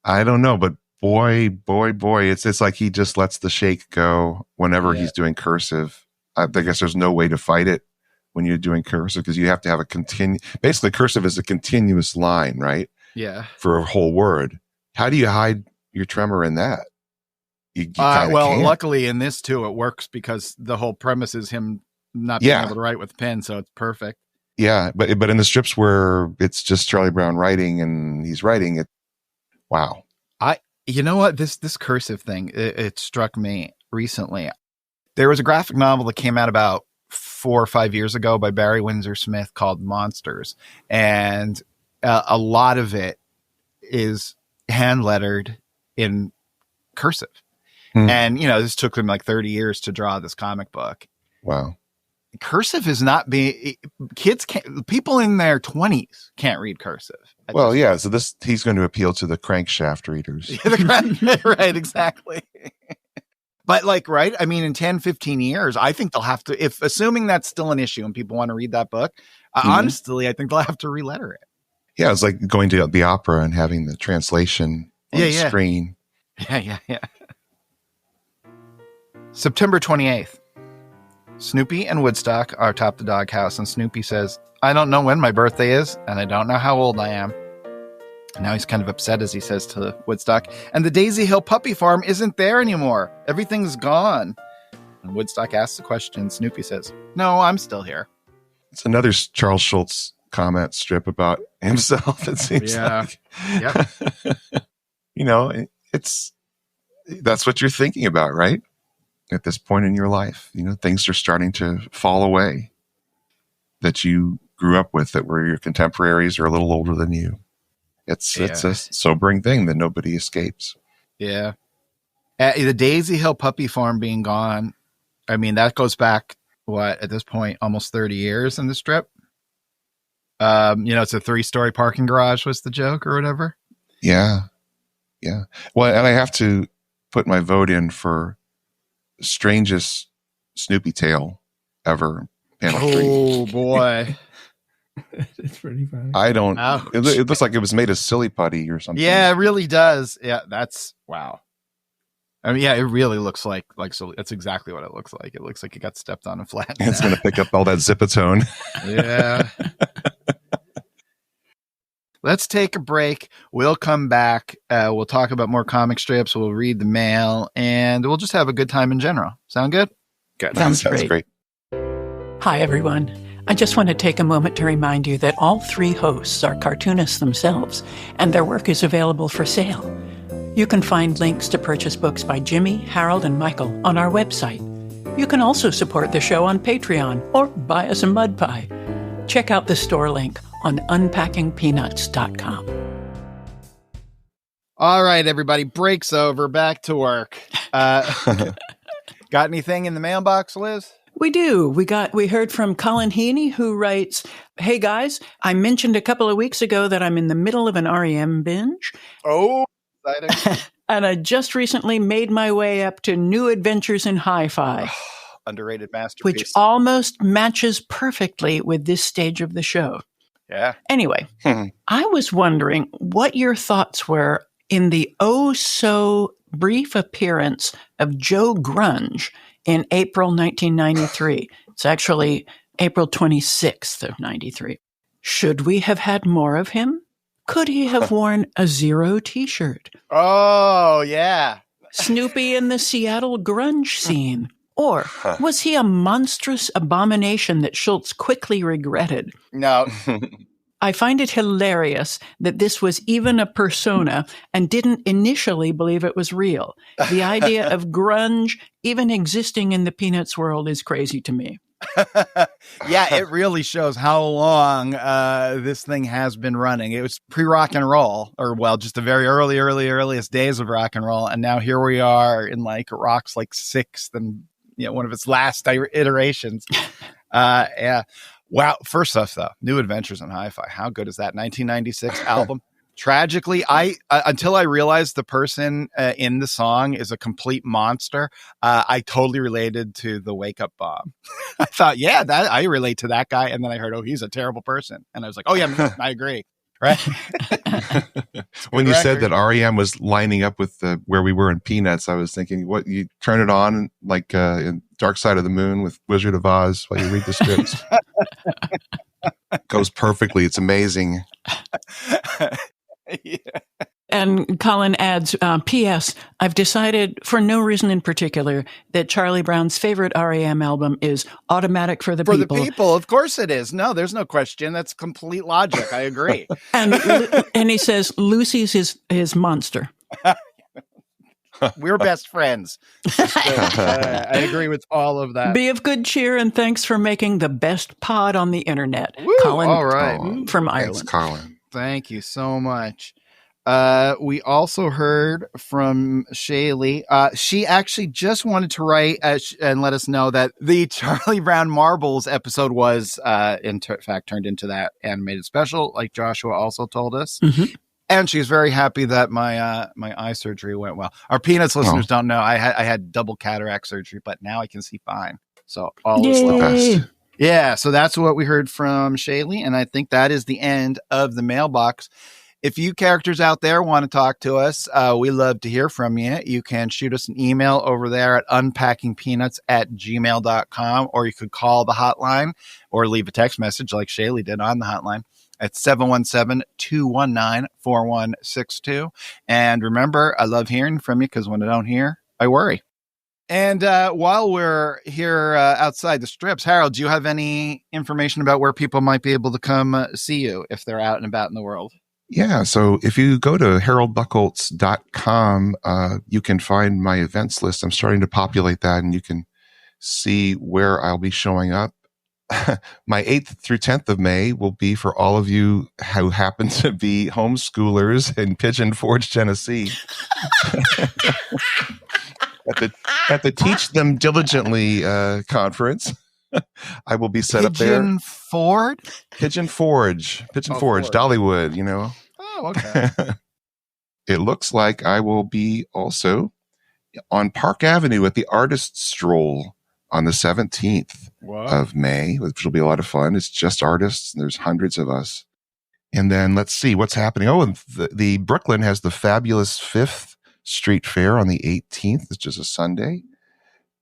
D: I don't know, but boy, it's like he just lets the shake go whenever he's doing cursive. I guess there's no way to fight it when you're doing cursive, because you have to have basically cursive is a continuous line, right?
B: Yeah.
D: For a whole word. How do you hide your tremor in that? You can't.
B: Luckily in this too, it works because the whole premise is him not being able to write with a pen, so it's perfect.
D: Yeah, but in the strips where it's just Charlie Brown writing and he's writing it, wow.
B: You know what? This cursive thing, it struck me recently. There was a graphic novel that came out about 4 or 5 years ago by Barry Windsor Smith called Monsters. And a lot of it is hand lettered in cursive. And, this took them like 30 years to draw this comic book.
D: Wow.
B: Cursive is not being, people in their 20s can't read cursive.
D: Well, yeah. So he's going to appeal to the crankshaft readers.
B: Right, exactly. But right? I mean, in 10, 15 years, I think they'll have to, assuming that's still an issue and people want to read that book, honestly, I think they'll have to re-letter it.
D: Yeah. It's like going to the opera and having the translation on the screen.
B: Yeah. September 28th. Snoopy and Woodstock are atop the doghouse, and Snoopy says, I don't know when my birthday is, and I don't know how old I am. And now he's kind of upset as he says to Woodstock, and the Daisy Hill Puppy Farm isn't there anymore. Everything's gone. And Woodstock asks the question. Snoopy says, no, I'm still here.
D: It's another Charles Schultz comment strip about himself, it seems like.
B: Yep.
D: You know, that's what you're thinking about, right? At this point in your life, you know, things are starting to fall away that you grew up with, that were your contemporaries or a little older than you. It's a sobering thing that nobody escapes.
B: Yeah. The Daisy Hill Puppy Farm being gone, I mean, that goes back, at this point, almost 30 years in the strip. It's a 3-story parking garage was the joke or whatever.
D: Yeah. Yeah. Well, and I have to put my vote in for strangest Snoopy tale ever. Panel 3.
B: Oh, boy.
E: It's pretty funny.
D: It looks like it was made of silly putty or something.
B: Yeah, it really does. Yeah, that's wow. I mean, yeah, it really looks like so. That's exactly what it looks like. It looks like it got stepped on and flattened.
D: It's going to pick up all that zipatone.
B: Yeah. Let's take a break. We'll come back. We'll talk about more comic strips. We'll read the mail, and we'll just have a good time in general. Sound good? Good.
C: Sounds
D: Sounds great.
C: Hi, everyone. I just want to take a moment to remind you that all 3 hosts are cartoonists themselves, and their work is available for sale. You can find links to purchase books by Jimmy, Harold, and Michael on our website. You can also support the show on Patreon or buy us a mud pie. Check out the store link on unpackingpeanuts.com.
B: All right, everybody. Break's over. Back to work. Got anything in the mailbox, Liz?
C: We do. We heard from Colin Heaney, who writes, hey guys, I mentioned a couple of weeks ago that I'm in the middle of an REM binge.
B: Oh, exciting.
C: And I just recently made my way up to New Adventures in Hi-Fi.
B: Underrated masterpiece.
C: Which almost matches perfectly with this stage of the show.
B: Yeah.
C: Anyway, I was wondering what your thoughts were in the so brief appearance of Joe Grunge in April 1993. It's actually April 26th of 93. Should we have had more of him? Could he have worn a Zero t-shirt?
B: Oh, yeah.
C: Snoopy in the Seattle grunge scene? Or was he a monstrous abomination that Schultz quickly regretted?
B: No.
C: I find it hilarious that this was even a persona and didn't initially believe it was real. The idea of grunge even existing in the Peanuts world is crazy to me.
B: Yeah, it really shows how long this thing has been running. It was pre-rock and roll, or just the very earliest days of rock and roll. And now here we are in rock's 6th and one of its last iterations. Yeah. Wow. First off, though, New Adventures in Hi-Fi. How good is that 1996 album? Tragically, until I realized the person in the song is a complete monster, I totally related to the Wake Up Bomb. I thought, yeah, I relate to that guy. And then I heard, oh, he's a terrible person. And I was like, oh, yeah, I agree. Right.
D: When you said that REM was lining up with where we were in Peanuts, I was thinking, what, you turn it on in Dark Side of the Moon with Wizard of Oz while you read the scripts. Goes perfectly. It's amazing.
B: Yeah.
C: And Colin adds, P.S. I've decided, for no reason in particular, that Charlie Brown's favorite REM album is Automatic for the People.
B: For the People, of course it is. No, there's no question. That's complete logic. I agree.
C: and he says, Lucy's his monster.
B: We're best friends. I agree with all of that.
C: Be of good cheer, and thanks for making the best pod on the internet.
B: Woo,
C: Colin
B: all right.
C: From Ireland.
D: Thanks, Colin.
B: Thank you so much. We also heard from Shaylee. She actually just wanted to write and let us know that the Charlie Brown Marbles episode was, in fact, turned into that animated special, like Joshua also told us.
C: Mm-hmm.
B: And she's very happy that my eye surgery went well. Our Peanuts listeners don't know I had double cataract surgery, but now I can see fine. So all is well.
D: Best.
B: Yeah, so that's what we heard from Shaylee, and I think that is the end of the mailbox. If you characters out there want to talk to us, we love to hear from you. You can shoot us an email over there at unpackingpeanuts@gmail.com, or you could call the hotline or leave a text message like Shaylee did on the hotline at 717-219-4162. And remember, I love hearing from you because when I don't hear, I worry. And while we're here outside the strips, Harold, do you have any information about where people might be able to come see you if they're out and about in the world?
D: Yeah. So if you go to haroldbuckholtz.com, you can find my events list. I'm starting to populate that, and you can see where I'll be showing up. My 8th through 10th of May will be for all of you who happen to be homeschoolers in Pigeon Forge, Tennessee. At the Teach Them Diligently conference. I will be set up there. Pigeon Forge, Dollywood, you know.
B: Oh, okay.
D: It looks like I will be also on Park Avenue at the Artist Stroll on the 17th of May, which will be a lot of fun. It's just artists, and there's hundreds of us. And then let's see what's happening. Oh, and the Brooklyn has the fabulous 5th Street Fair on the 18th, which is a Sunday.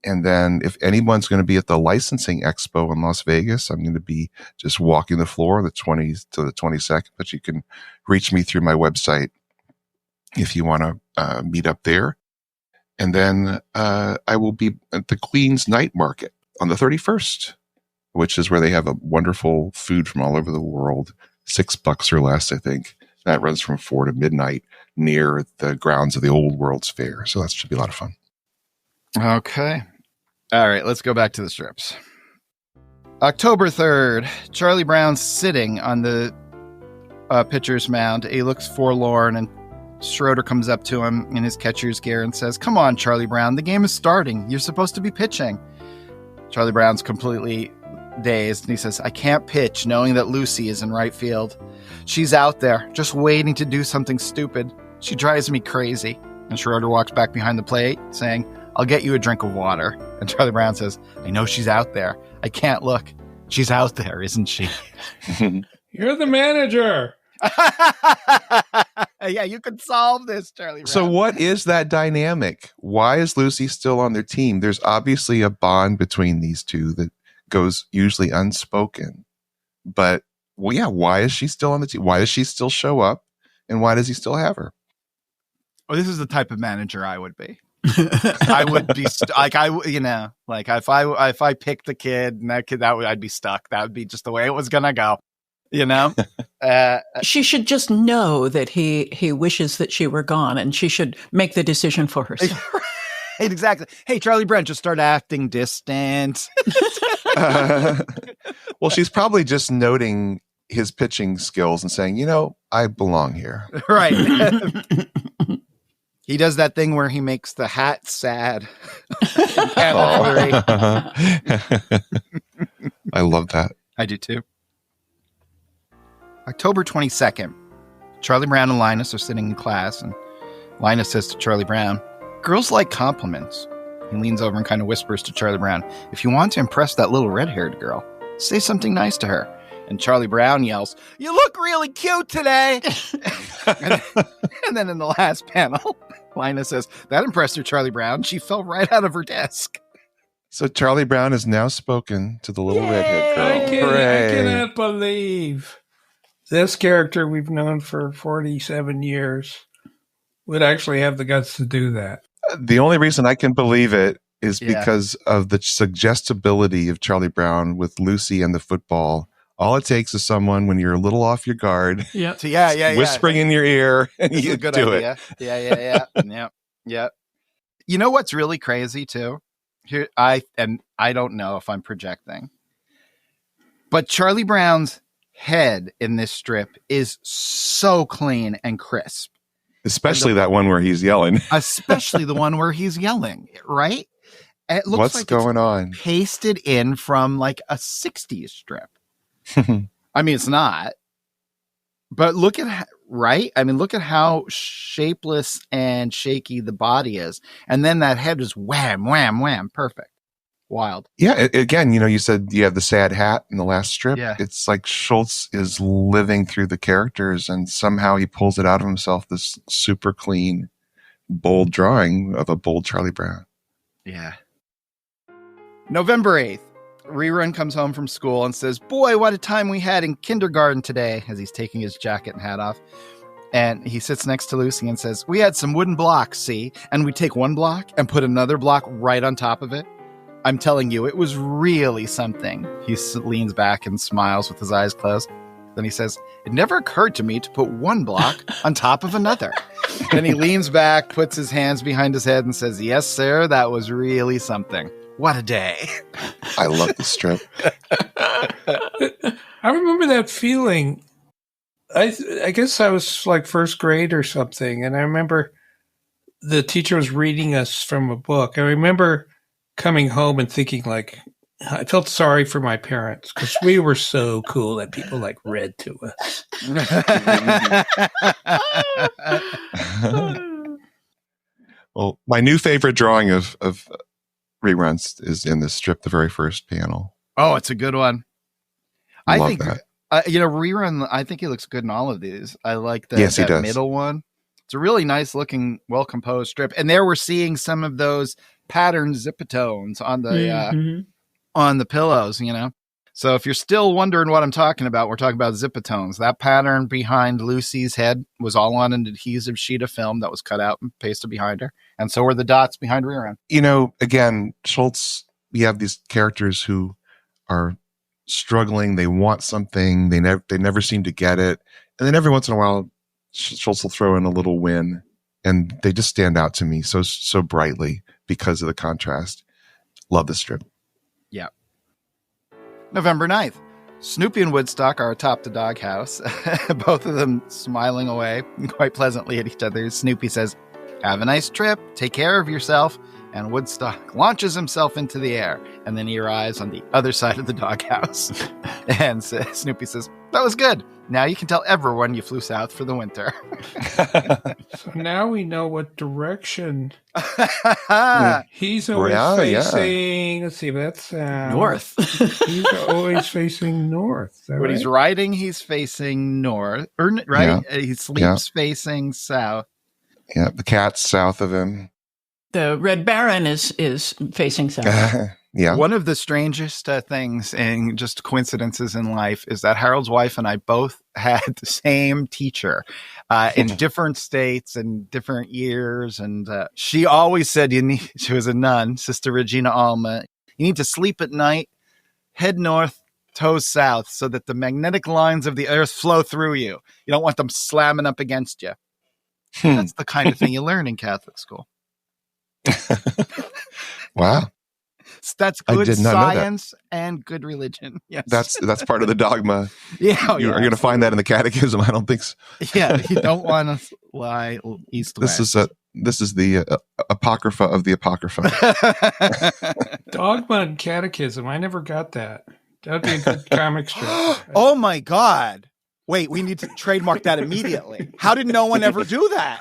D: And then if anyone's going to be at the Licensing Expo in Las Vegas, I'm going to be just walking the floor the 20th to the 22nd. But you can reach me through my website if you want to meet up there. And then I will be at the Queen's Night Market on the 31st, which is where they have a wonderful food from all over the world, $6 or less, I think. That runs from 4 to midnight near the grounds of the Old World's Fair. So that should be a lot of fun.
B: Okay. All right, let's go back to the strips. October 3rd, Charlie Brown's sitting on the pitcher's mound. He looks forlorn, and Schroeder comes up to him in his catcher's gear and says, "Come on, Charlie Brown, the game is starting. You're supposed to be pitching." Charlie Brown's completely dazed, and he says, "I can't pitch knowing that Lucy is in right field. She's out there, just waiting to do something stupid. She drives me crazy." And Schroeder walks back behind the plate, saying, "I'll get you a drink of water." And Charlie Brown says, "I know she's out there. I can't look. She's out there, isn't she?"
E: You're the manager.
B: Yeah, you can solve this, Charlie Brown.
D: So what is that dynamic? Why is Lucy still on their team? There's obviously a bond between these two that goes usually unspoken. But, well, yeah, why is she still on the team? Why does she still show up? And why does he still have her?
B: Well, this is the type of manager I would be. I would be if I picked the kid and that kid, I'd be stuck. That would be just the way it was gonna go.
C: She should just know that he wishes that she were gone, and she should make the decision for herself.
B: Right, exactly. Hey, Charlie Brown, just start acting distant.
D: Well, she's probably just noting his pitching skills and saying, I belong here.
B: Right. He does that thing where he makes the hat sad.
D: I love that.
B: I do too. October 22nd, Charlie Brown and Linus are sitting in class, and Linus says to Charlie Brown, "Girls like compliments." He leans over and kind of whispers to Charlie Brown, "If you want to impress that little red-haired girl, say something nice to her." And Charlie Brown yells, "You look really cute today." And then in the last panel, Linus says, "That impressed her, Charlie Brown. She fell right out of her desk."
D: So Charlie Brown has now spoken to the little redhead girl.
E: I cannot believe this character we've known for 47 years would actually have the guts to do that.
D: The only reason I can believe it is because of the suggestibility of Charlie Brown with Lucy and the football. All it takes is someone when you're a little off your guard, whispering in your ear, and you do
B: idea. It. Yeah. You know what's really crazy too? Here, I don't know if I'm projecting, but Charlie Brown's head in this strip is so clean and crisp.
D: Especially that one where he's yelling.
B: Especially the one where he's yelling, right? It looks
D: What's
B: like
D: going on?
B: Pasted in from like a 60s strip. I mean, it's not. But look at look at how shapeless and shaky the body is. And then that head is wham, wham, wham. Perfect. Wild.
D: Yeah. Again, you said you have the sad hat in the last strip.
B: Yeah.
D: It's like Schultz is living through the characters, and somehow he pulls it out of himself, this super clean, bold drawing of a bold Charlie Brown.
B: Yeah. November 8th. Rerun comes home from school and says, "Boy, what a time we had in kindergarten today," as he's taking his jacket and hat off. And he sits next to Lucy and says, "We had some wooden blocks, see? And we take one block and put another block right on top of it. I'm telling you, it was really something." He leans back and smiles with his eyes closed. Then he says, "It never occurred to me to put one block on top of another." Then he leans back, puts his hands behind his head and says, "Yes, sir, that was really something. What a day."
D: I love the strip.
E: I remember that feeling. I guess I was like first grade or something, and I remember the teacher was reading us from a book. I remember coming home and thinking, like, I felt sorry for my parents because we were so cool that people like read to us.
D: Well, my new favorite drawing of Reruns is in this strip, the very first panel.
B: Oh, it's a good one.
D: Love
B: I think
D: that.
B: Rerun, I think he looks good in all of these. I like
D: Yes, he
B: that
D: does.
B: middle one. It's a really nice looking, well composed strip. And there we're seeing some of those patterned zipatones on the pillows, So if you're still wondering what I'm talking about, we're talking about zipatones. That pattern behind Lucy's head was all on an adhesive sheet of film that was cut out and pasted behind her. And so were the dots behind Rerun.
D: Again, Schultz, we have these characters who are struggling. They want something. They never seem to get it. And then every once in a while, Schultz will throw in a little win, and they just stand out to me so brightly because of the contrast. Love the strip.
B: Yeah. November 9th. Snoopy and Woodstock are atop the doghouse, both of them smiling away quite pleasantly at each other. Snoopy says, "Have a nice trip. Take care of yourself." And Woodstock launches himself into the air, and then he arrives on the other side of the doghouse. And Snoopy says, "That was good. Now you can tell everyone you flew south for the winter."
E: So now we know what direction he's always facing. Let's see, that's
C: North.
E: He's always facing north.
B: When he's riding, he's facing north, right?
D: Yeah.
B: He sleeps facing south.
D: Yeah, the cat's south of him.
C: The Red Baron is facing south.
D: Yeah.
B: One of the strangest things and just coincidences in life is that Harold's wife and I both had the same teacher in different states and different years. And she always said, she was a nun, Sister Regina Alma, you need to sleep at night, head north, toes south, so that the magnetic lines of the earth flow through you. You don't want them slamming up against you. That's the kind of thing you learn in Catholic school.
D: Wow.
B: That's good science and good religion. Yes.
D: That's part of the dogma.
B: Yeah.
D: You're going to find that in the catechism. I don't think so.
B: Yeah. You don't want to lie east-west.
D: This is the Apocrypha of the Apocrypha.
E: Dogma and catechism. I never got that. That would be a good comic strip.
B: Oh my God. Wait, we need to trademark that immediately. How did no one ever do that?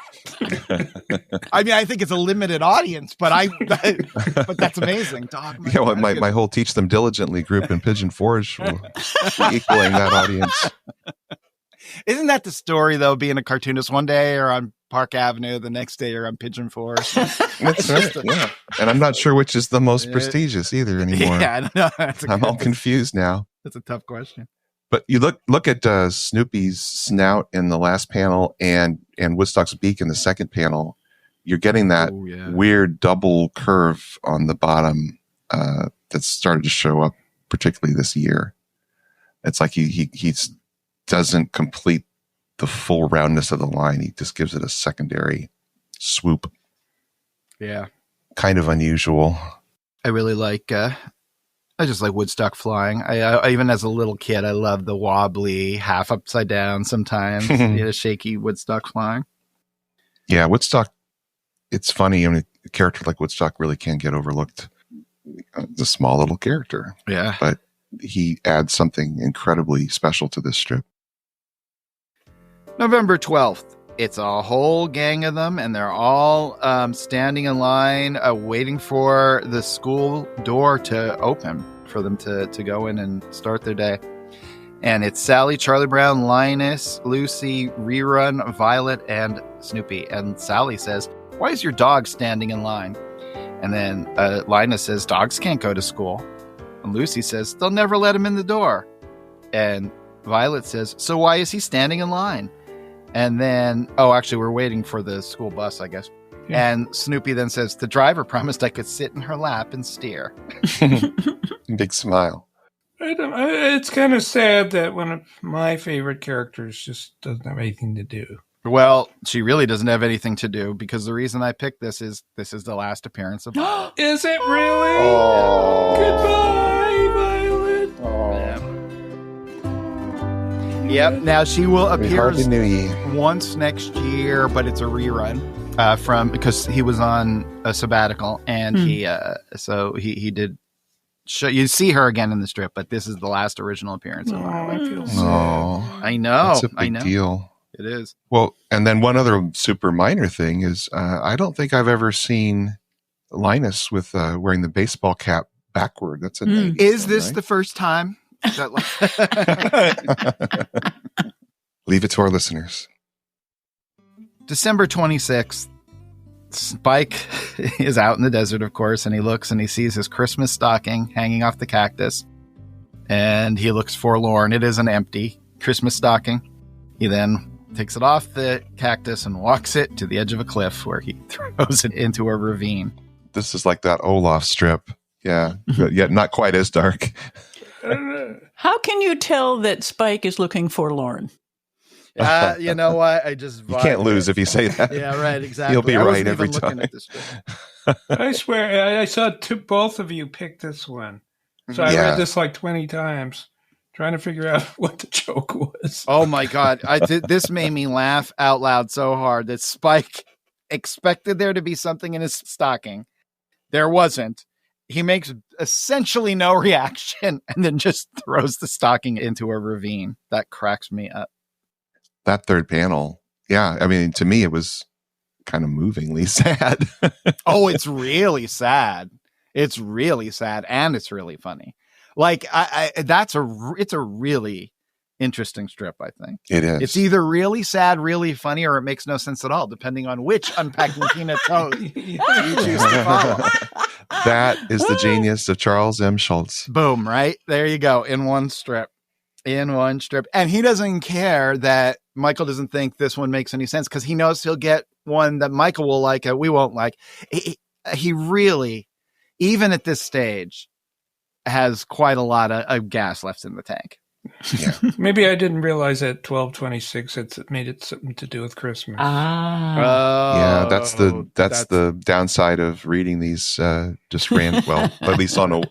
B: I mean, I think it's a limited audience, but that's amazing. Dogma.
D: Yeah, well, my whole Teach Them Diligently group in Pigeon Forge will be equaling that audience.
B: Isn't that the story, though, being a cartoonist? One day you're on Park Avenue, the next day you're on Pigeon Forge.
D: That's right, yeah. And I'm not sure which is the most prestigious either anymore.
B: Yeah, no,
D: I'm all confused now.
B: That's a tough question.
D: But you look at Snoopy's snout in the last panel and Woodstock's beak in the second panel. You're getting that weird double curve on the bottom that started to show up, particularly this year. It's like he doesn't complete the full roundness of the line. He just gives it a secondary swoop.
B: Yeah,
D: kind of unusual.
B: I really like. I just like Woodstock flying. I even as a little kid, I love the wobbly, half upside down sometimes, shaky Woodstock flying.
D: Yeah, Woodstock. It's funny. I mean, a character like Woodstock really can get overlooked. It's a small little character.
B: Yeah,
D: but he adds something incredibly special to this strip.
B: November 12th. it's a whole gang of them, and they're all standing in line, waiting for the school door to open for them to go in and start their day. And it's Sally, Charlie Brown, Linus, Lucy, Rerun, Violet, and Snoopy. And Sally says, "Why is your dog standing in line?" And then Linus says, "Dogs can't go to school." And Lucy says, "They'll never let him in the door." And Violet says, "So why is he standing in line?" And then, actually, we're waiting for the school bus, I guess. Yeah. And Snoopy then says, "The driver promised I could sit in her lap and steer."
D: Big smile.
E: It's kind of sad that one of my favorite characters just doesn't have anything to do.
B: Well, she really doesn't have anything to do, because the reason I picked this is the last appearance of Violet.
E: Is it really?
D: Oh.
E: Goodbye, Violet.
D: Oh.
B: Yep. Now she will appear
D: once
B: next year, but it's a rerun because he was on a sabbatical, and he did. You see her again in the strip, but this is the last original appearance of Violet.
E: I feel sad.
B: I know.
D: That's a big deal.
B: It is.
D: Well, and then one other super minor thing is I don't think I've ever seen Linus with wearing the baseball cap backward. That's a name.
B: Is this the first time?
D: Leave it to our listeners.
B: December 26th. Spike is out in the desert, of course, and he looks and he sees his Christmas stocking hanging off the cactus, and he looks forlorn. It is an empty Christmas stocking. He then takes it off the cactus and walks it to the edge of a cliff, where he throws it into a ravine.
D: This is like that Olaf strip. Yeah, yet not quite as dark.
C: How can you tell that Spike is looking forlorn?
B: You know what? You
D: can't lose if you say that.
B: Yeah, right. Exactly.
D: You'll be right every time.
E: I swear, I saw both of you pick this one. So I read this like 20 times, trying to figure out what the joke was.
B: Oh my God. This made me laugh out loud so hard that Spike expected there to be something in his stocking. There wasn't. He makes essentially no reaction and then just throws the stocking into a ravine. That cracks me up.
D: That third panel, yeah. I mean, to me, it was kind of movingly sad.
B: Oh, it's really sad. It's really sad, and it's really funny. Like, it's a really interesting strip, I think.
D: It is.
B: It's either really sad, really funny, or it makes no sense at all, depending on which Unpacking Peanut tone you choose to follow.
D: That is the genius of Charles M. Schulz.
B: Boom, right? There you go, in one strip. And he doesn't care that Michael doesn't think this one makes any sense, because he knows he'll get one that Michael will like and we won't like. He really, even at this stage, has quite a lot of gas left in the tank.
D: Yeah.
E: Maybe I didn't realize that 12/26 it made it something to do with Christmas.
D: Yeah, that's the downside of reading these just well, at least on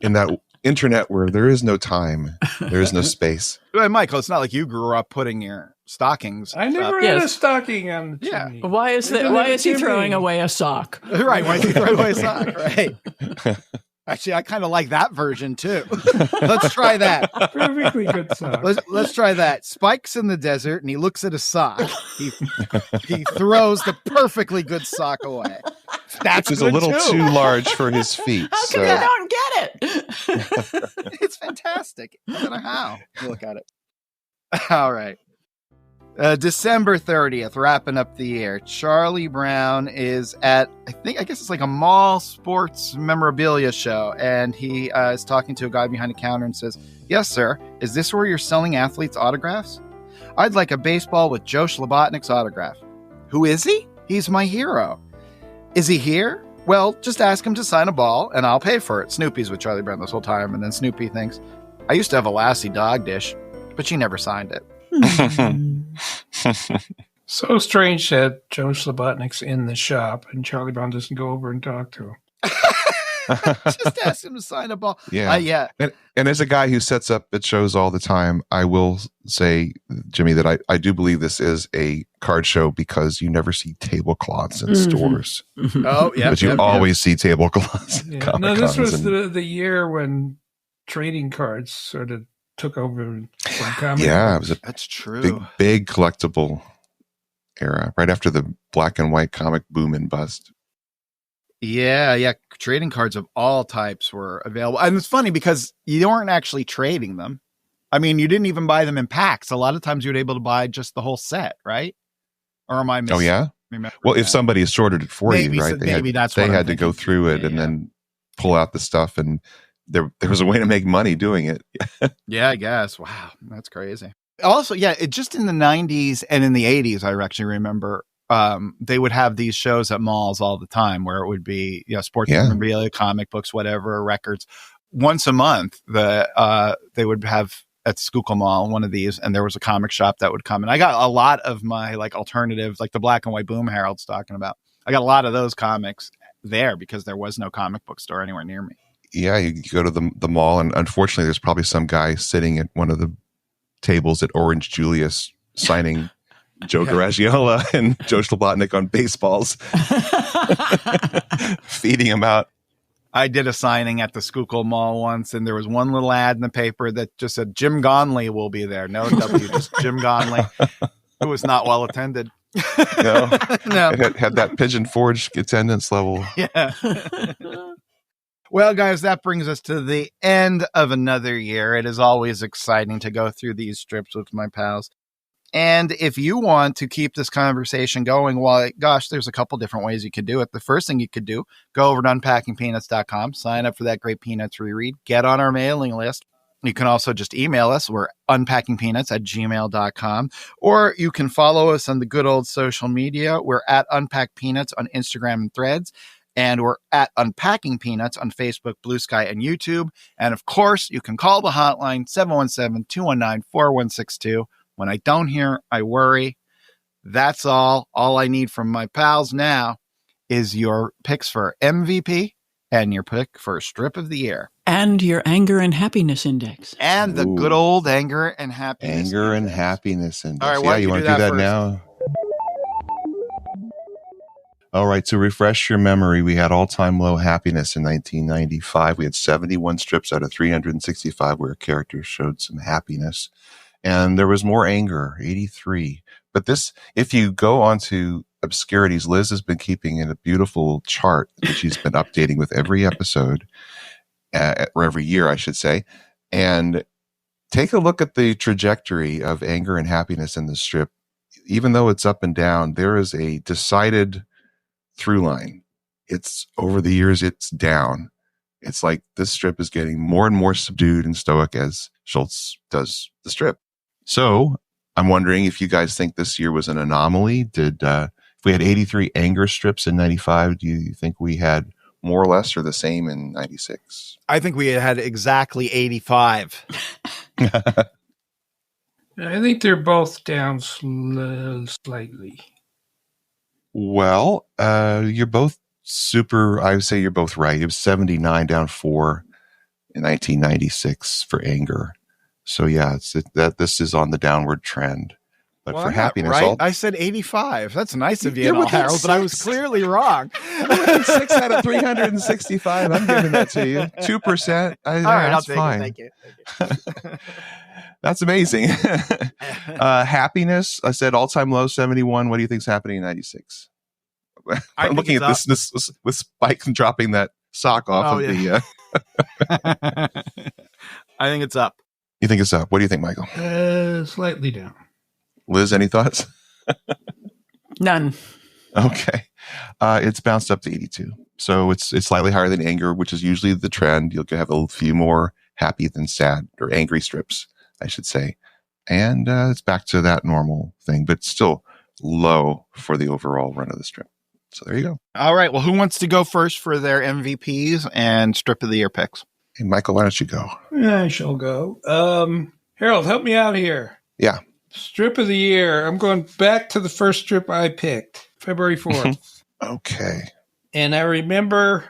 D: in that internet where there is no time, there is no space.
B: Well, Michael, it's not like you grew up putting your stockings.
E: I never had a stocking on the chimney.
C: Why is he throwing away a sock?
B: Right, why is he throwing away a sock? Right. Actually, I kind of like that version too. Let's try that.
E: Perfectly good sock.
B: Let's try that. Spike's in the desert and he looks at a sock. He throws the perfectly good sock away. That's
D: a little too large for his feet.
C: How come you don't get
B: it? It's fantastic. I don't know how you look at it. All right. December 30th, wrapping up the year. Charlie Brown is at, I guess it's like a mall sports memorabilia show. And he is talking to a guy behind the counter and says, "Yes, sir. Is this where you're selling athletes' autographs? I'd like a baseball with Joe Slobotnik's autograph." "Who is he?" "He's my hero." "Is he here?" "Well, just ask him to sign a ball and I'll pay for it." Snoopy's with Charlie Brown this whole time. And then Snoopy thinks, "I used to have a Lassie dog dish, but she never signed it."
E: So strange that Joe Slobotnik's in the shop and Charlie Brown doesn't go over and talk to him.
B: Just ask him to sign a ball.
D: Yeah.
B: Yeah.
D: And as a guy who sets up at shows all the time, I will say, Jimmy, that I do believe this is a card show because you never see tablecloths in stores.
B: Oh, yeah.
D: But you always see tablecloths.
E: Yeah. No, this was the year when trading cards sort of took over from comic.
D: Yeah, it was
B: that's true.
D: Big collectible era, right after the black and white comic boom and bust.
B: Yeah. Trading cards of all types were available. And it's funny because you weren't actually trading them. I mean, you didn't even buy them in packs. A lot of times you were able to buy just the whole set, right? Or am I
D: Oh, yeah? Well, if somebody sorted it for you, right? They had to go through it and then pull out the stuff, and there was a way to make money doing it.
B: Yeah, I guess. Wow, that's crazy. Also, it just in the 90s and in the 80s, I actually remember they would have these shows at malls all the time where it would be, sports memorabilia, comic books, whatever, records. Once a month, they would have at Schuylkill Mall, one of these, and there was a comic shop that would come. And I got a lot of my alternatives, like the black and white Boom Herald's talking about. I got a lot of those comics there because there was no comic book store anywhere near me.
D: Yeah, you go to the mall, and unfortunately, there's probably some guy sitting at one of the tables at Orange Julius signing Joe Garagiola and Joe Slobotnik on baseballs, feeding him out.
B: I did a signing at the Schuylkill Mall once, and there was one little ad in the paper that just said Jim Gonley will be there. No W, just Jim Gonley, who was not well attended.
D: No. It had that Pigeon Forge attendance level.
B: Yeah. Well, guys, that brings us to the end of another year. It is always exciting to go through these strips with my pals. And if you want to keep this conversation going, there's a couple different ways you could do it. The first thing you could do, go over to unpackingpeanuts.com, sign up for that great Peanuts reread, get on our mailing list. You can also just email us. We're unpackingpeanuts@gmail.com. Or you can follow us on the good old social media. We're at Unpack Peanuts on Instagram and Threads. And we're at Unpacking Peanuts on Facebook, Blue Sky, and YouTube. And of course, you can call the hotline 717-219-4162. When I don't hear, I worry. That's all. All I need from my pals now is your picks for MVP and your pick for strip of the year.
C: And your anger and happiness index.
B: And the good old anger and happiness
D: and happiness index.
B: All right,
D: you want to do that now? All right, to refresh your memory, we had all-time low happiness in 1995. We had 71 strips out of 365 where characters showed some happiness. And there was more anger, 83. But this, if you go onto obscurities, Liz has been keeping in a beautiful chart that she's been updating with every episode, or every year, I should say. And take a look at the trajectory of anger and happiness in the strip. Even though it's up and down, there is a decided through line. It's over the years, it's down. It's like this strip is getting more and more subdued and stoic as Schultz does the strip. So I'm wondering if you guys think this year was an anomaly. If we had 83 anger strips in 95, do you think we had more or less or the same in 96?
B: I think we had exactly 85.
E: I think they're both down slightly.
D: Well, you're both I would say you're both right. It was 79 down 4 in 1996 for anger. So yeah, this is on the downward trend. But for happiness,
B: right? I said 85. That's nice of you, Harold, but I was clearly wrong.
D: 6 out of 365. I'm giving that to you. 2%. All right,
B: I'll take
D: fine.
B: it. Thank you.
D: That's amazing. Happiness, I said all-time low 71. What do you think's happening in 96? I'm looking at this with Spike dropping that sock off the.
B: I think it's up.
D: You think it's up? What do you think, Michael?
E: Slightly down.
D: Liz, any thoughts?
C: None.
D: Okay. It's bounced up to 82. So it's slightly higher than anger, which is usually the trend. You'll have a few more happy than sad or angry strips, I should say. And it's back to that normal thing, but still low for the overall run of the strip. So there you go.
B: All right. Well, who wants to go first for their MVPs and strip of the year picks?
D: Hey, Michael, why don't you go?
E: I shall go. Harold, help me out here.
D: Yeah.
E: Strip of the year. I'm going back to the first strip I picked, February 4th.
D: Okay.
E: And I remember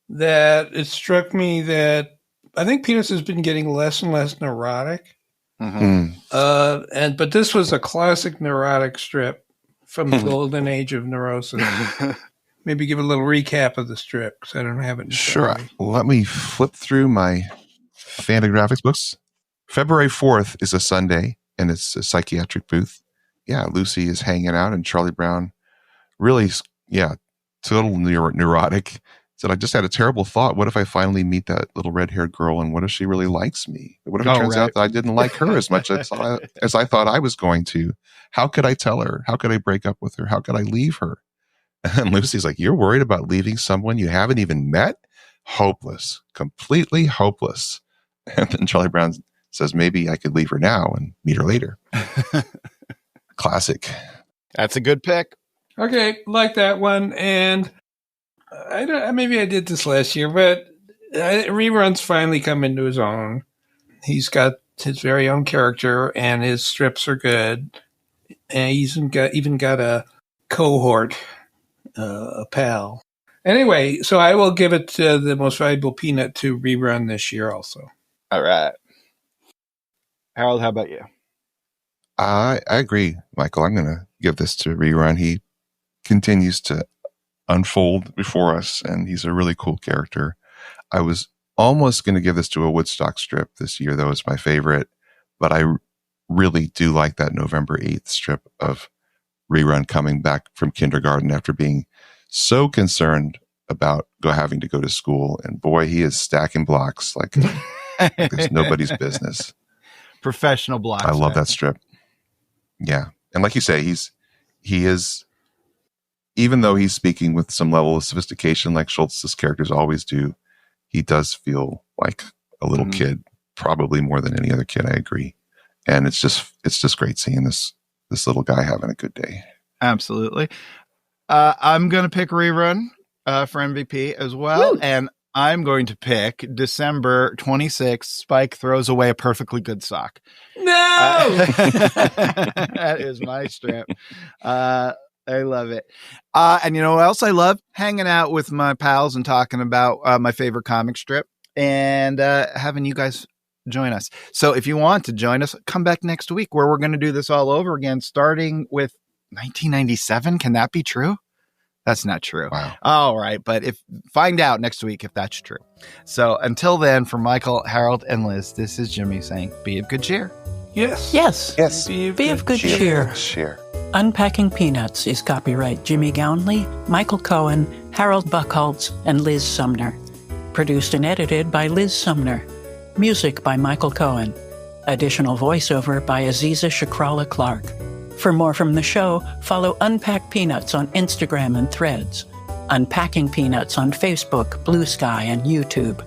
E: that it struck me that I think Peanuts has been getting less and less neurotic.
B: Mm-hmm.
E: But this was a classic neurotic strip from the golden age of neurosis. Maybe give a little recap of the strip because I don't have it.
D: Sure. Let me flip through my Fantagraphics books. February 4th is a Sunday, and it's a psychiatric booth. Lucy is hanging out, and Charlie Brown really, total neurotic. Said, I just had a terrible thought. What if I finally meet that little red-haired girl, and what if she really likes me? What if it turns out that I didn't like her as much as I thought I was going to? How could I tell her? How could I break up with her? How could I leave her? And Lucy's like, you're worried about leaving someone you haven't even met? Hopeless. Completely hopeless. And then Charlie Brown says, maybe I could leave her now and meet her later. Classic.
B: That's a good pick.
E: Okay, like that one. And maybe I did this last year, but Rerun's finally come into his own. He's got his very own character, and his strips are good. And he's even got a cohort, a pal. Anyway, so I will give it the most valuable peanut to Rerun this year also.
B: All right. Harold, how about you?
D: I agree, Michael. I'm going to give this to Rerun. He continues to unfold before us, and he's a really cool character. I was almost going to give this to a Woodstock strip this year, though. It's my favorite, but I really do like that November 8th strip of Rerun coming back from kindergarten after being so concerned about having to go to school. And boy, he is stacking blocks like it's nobody's business.
B: Professional blocks.
D: I love that strip. Yeah. And like you say, he is, even though he's speaking with some level of sophistication like Schultz's characters always do, he does feel like a little kid, probably more than any other kid. I agree. And it's just great seeing this little guy having a good day.
B: Absolutely. I'm going to pick Rerun for MVP as well. Woo! And I'm going to pick December 26th. Spike throws away a perfectly good sock.
E: No!
B: That is my strip. I love it. And you know what else I love? Hanging out with my pals and talking about my favorite comic strip and having you guys join us. So if you want to join us, come back next week where we're going to do this all over again, starting with 1997. Can that be true? That's not true.
D: Wow.
B: All right. But find out next week if that's true. So until then, for Michael, Harold, and Liz, this is Jimmy saying, be of good cheer.
E: Yes.
C: Yes.
D: Yes.
C: Be of good cheer.
D: Cheer.
C: Unpacking Peanuts is copyright Jimmy Gownley, Michael Cohen, Harold Buchholz, and Liz Sumner. Produced and edited by Liz Sumner. Music by Michael Cohen. Additional voiceover by Aziza Shakrala Clark. For more from the show, follow Unpack Peanuts on Instagram and Threads. Unpacking Peanuts on Facebook, Blue Sky, and YouTube.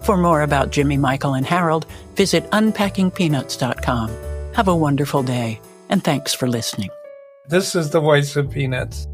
C: For more about Jimmy, Michael, and Harold, visit unpackingpeanuts.com. Have a wonderful day, and thanks for listening.
E: This is the voice of Peanuts.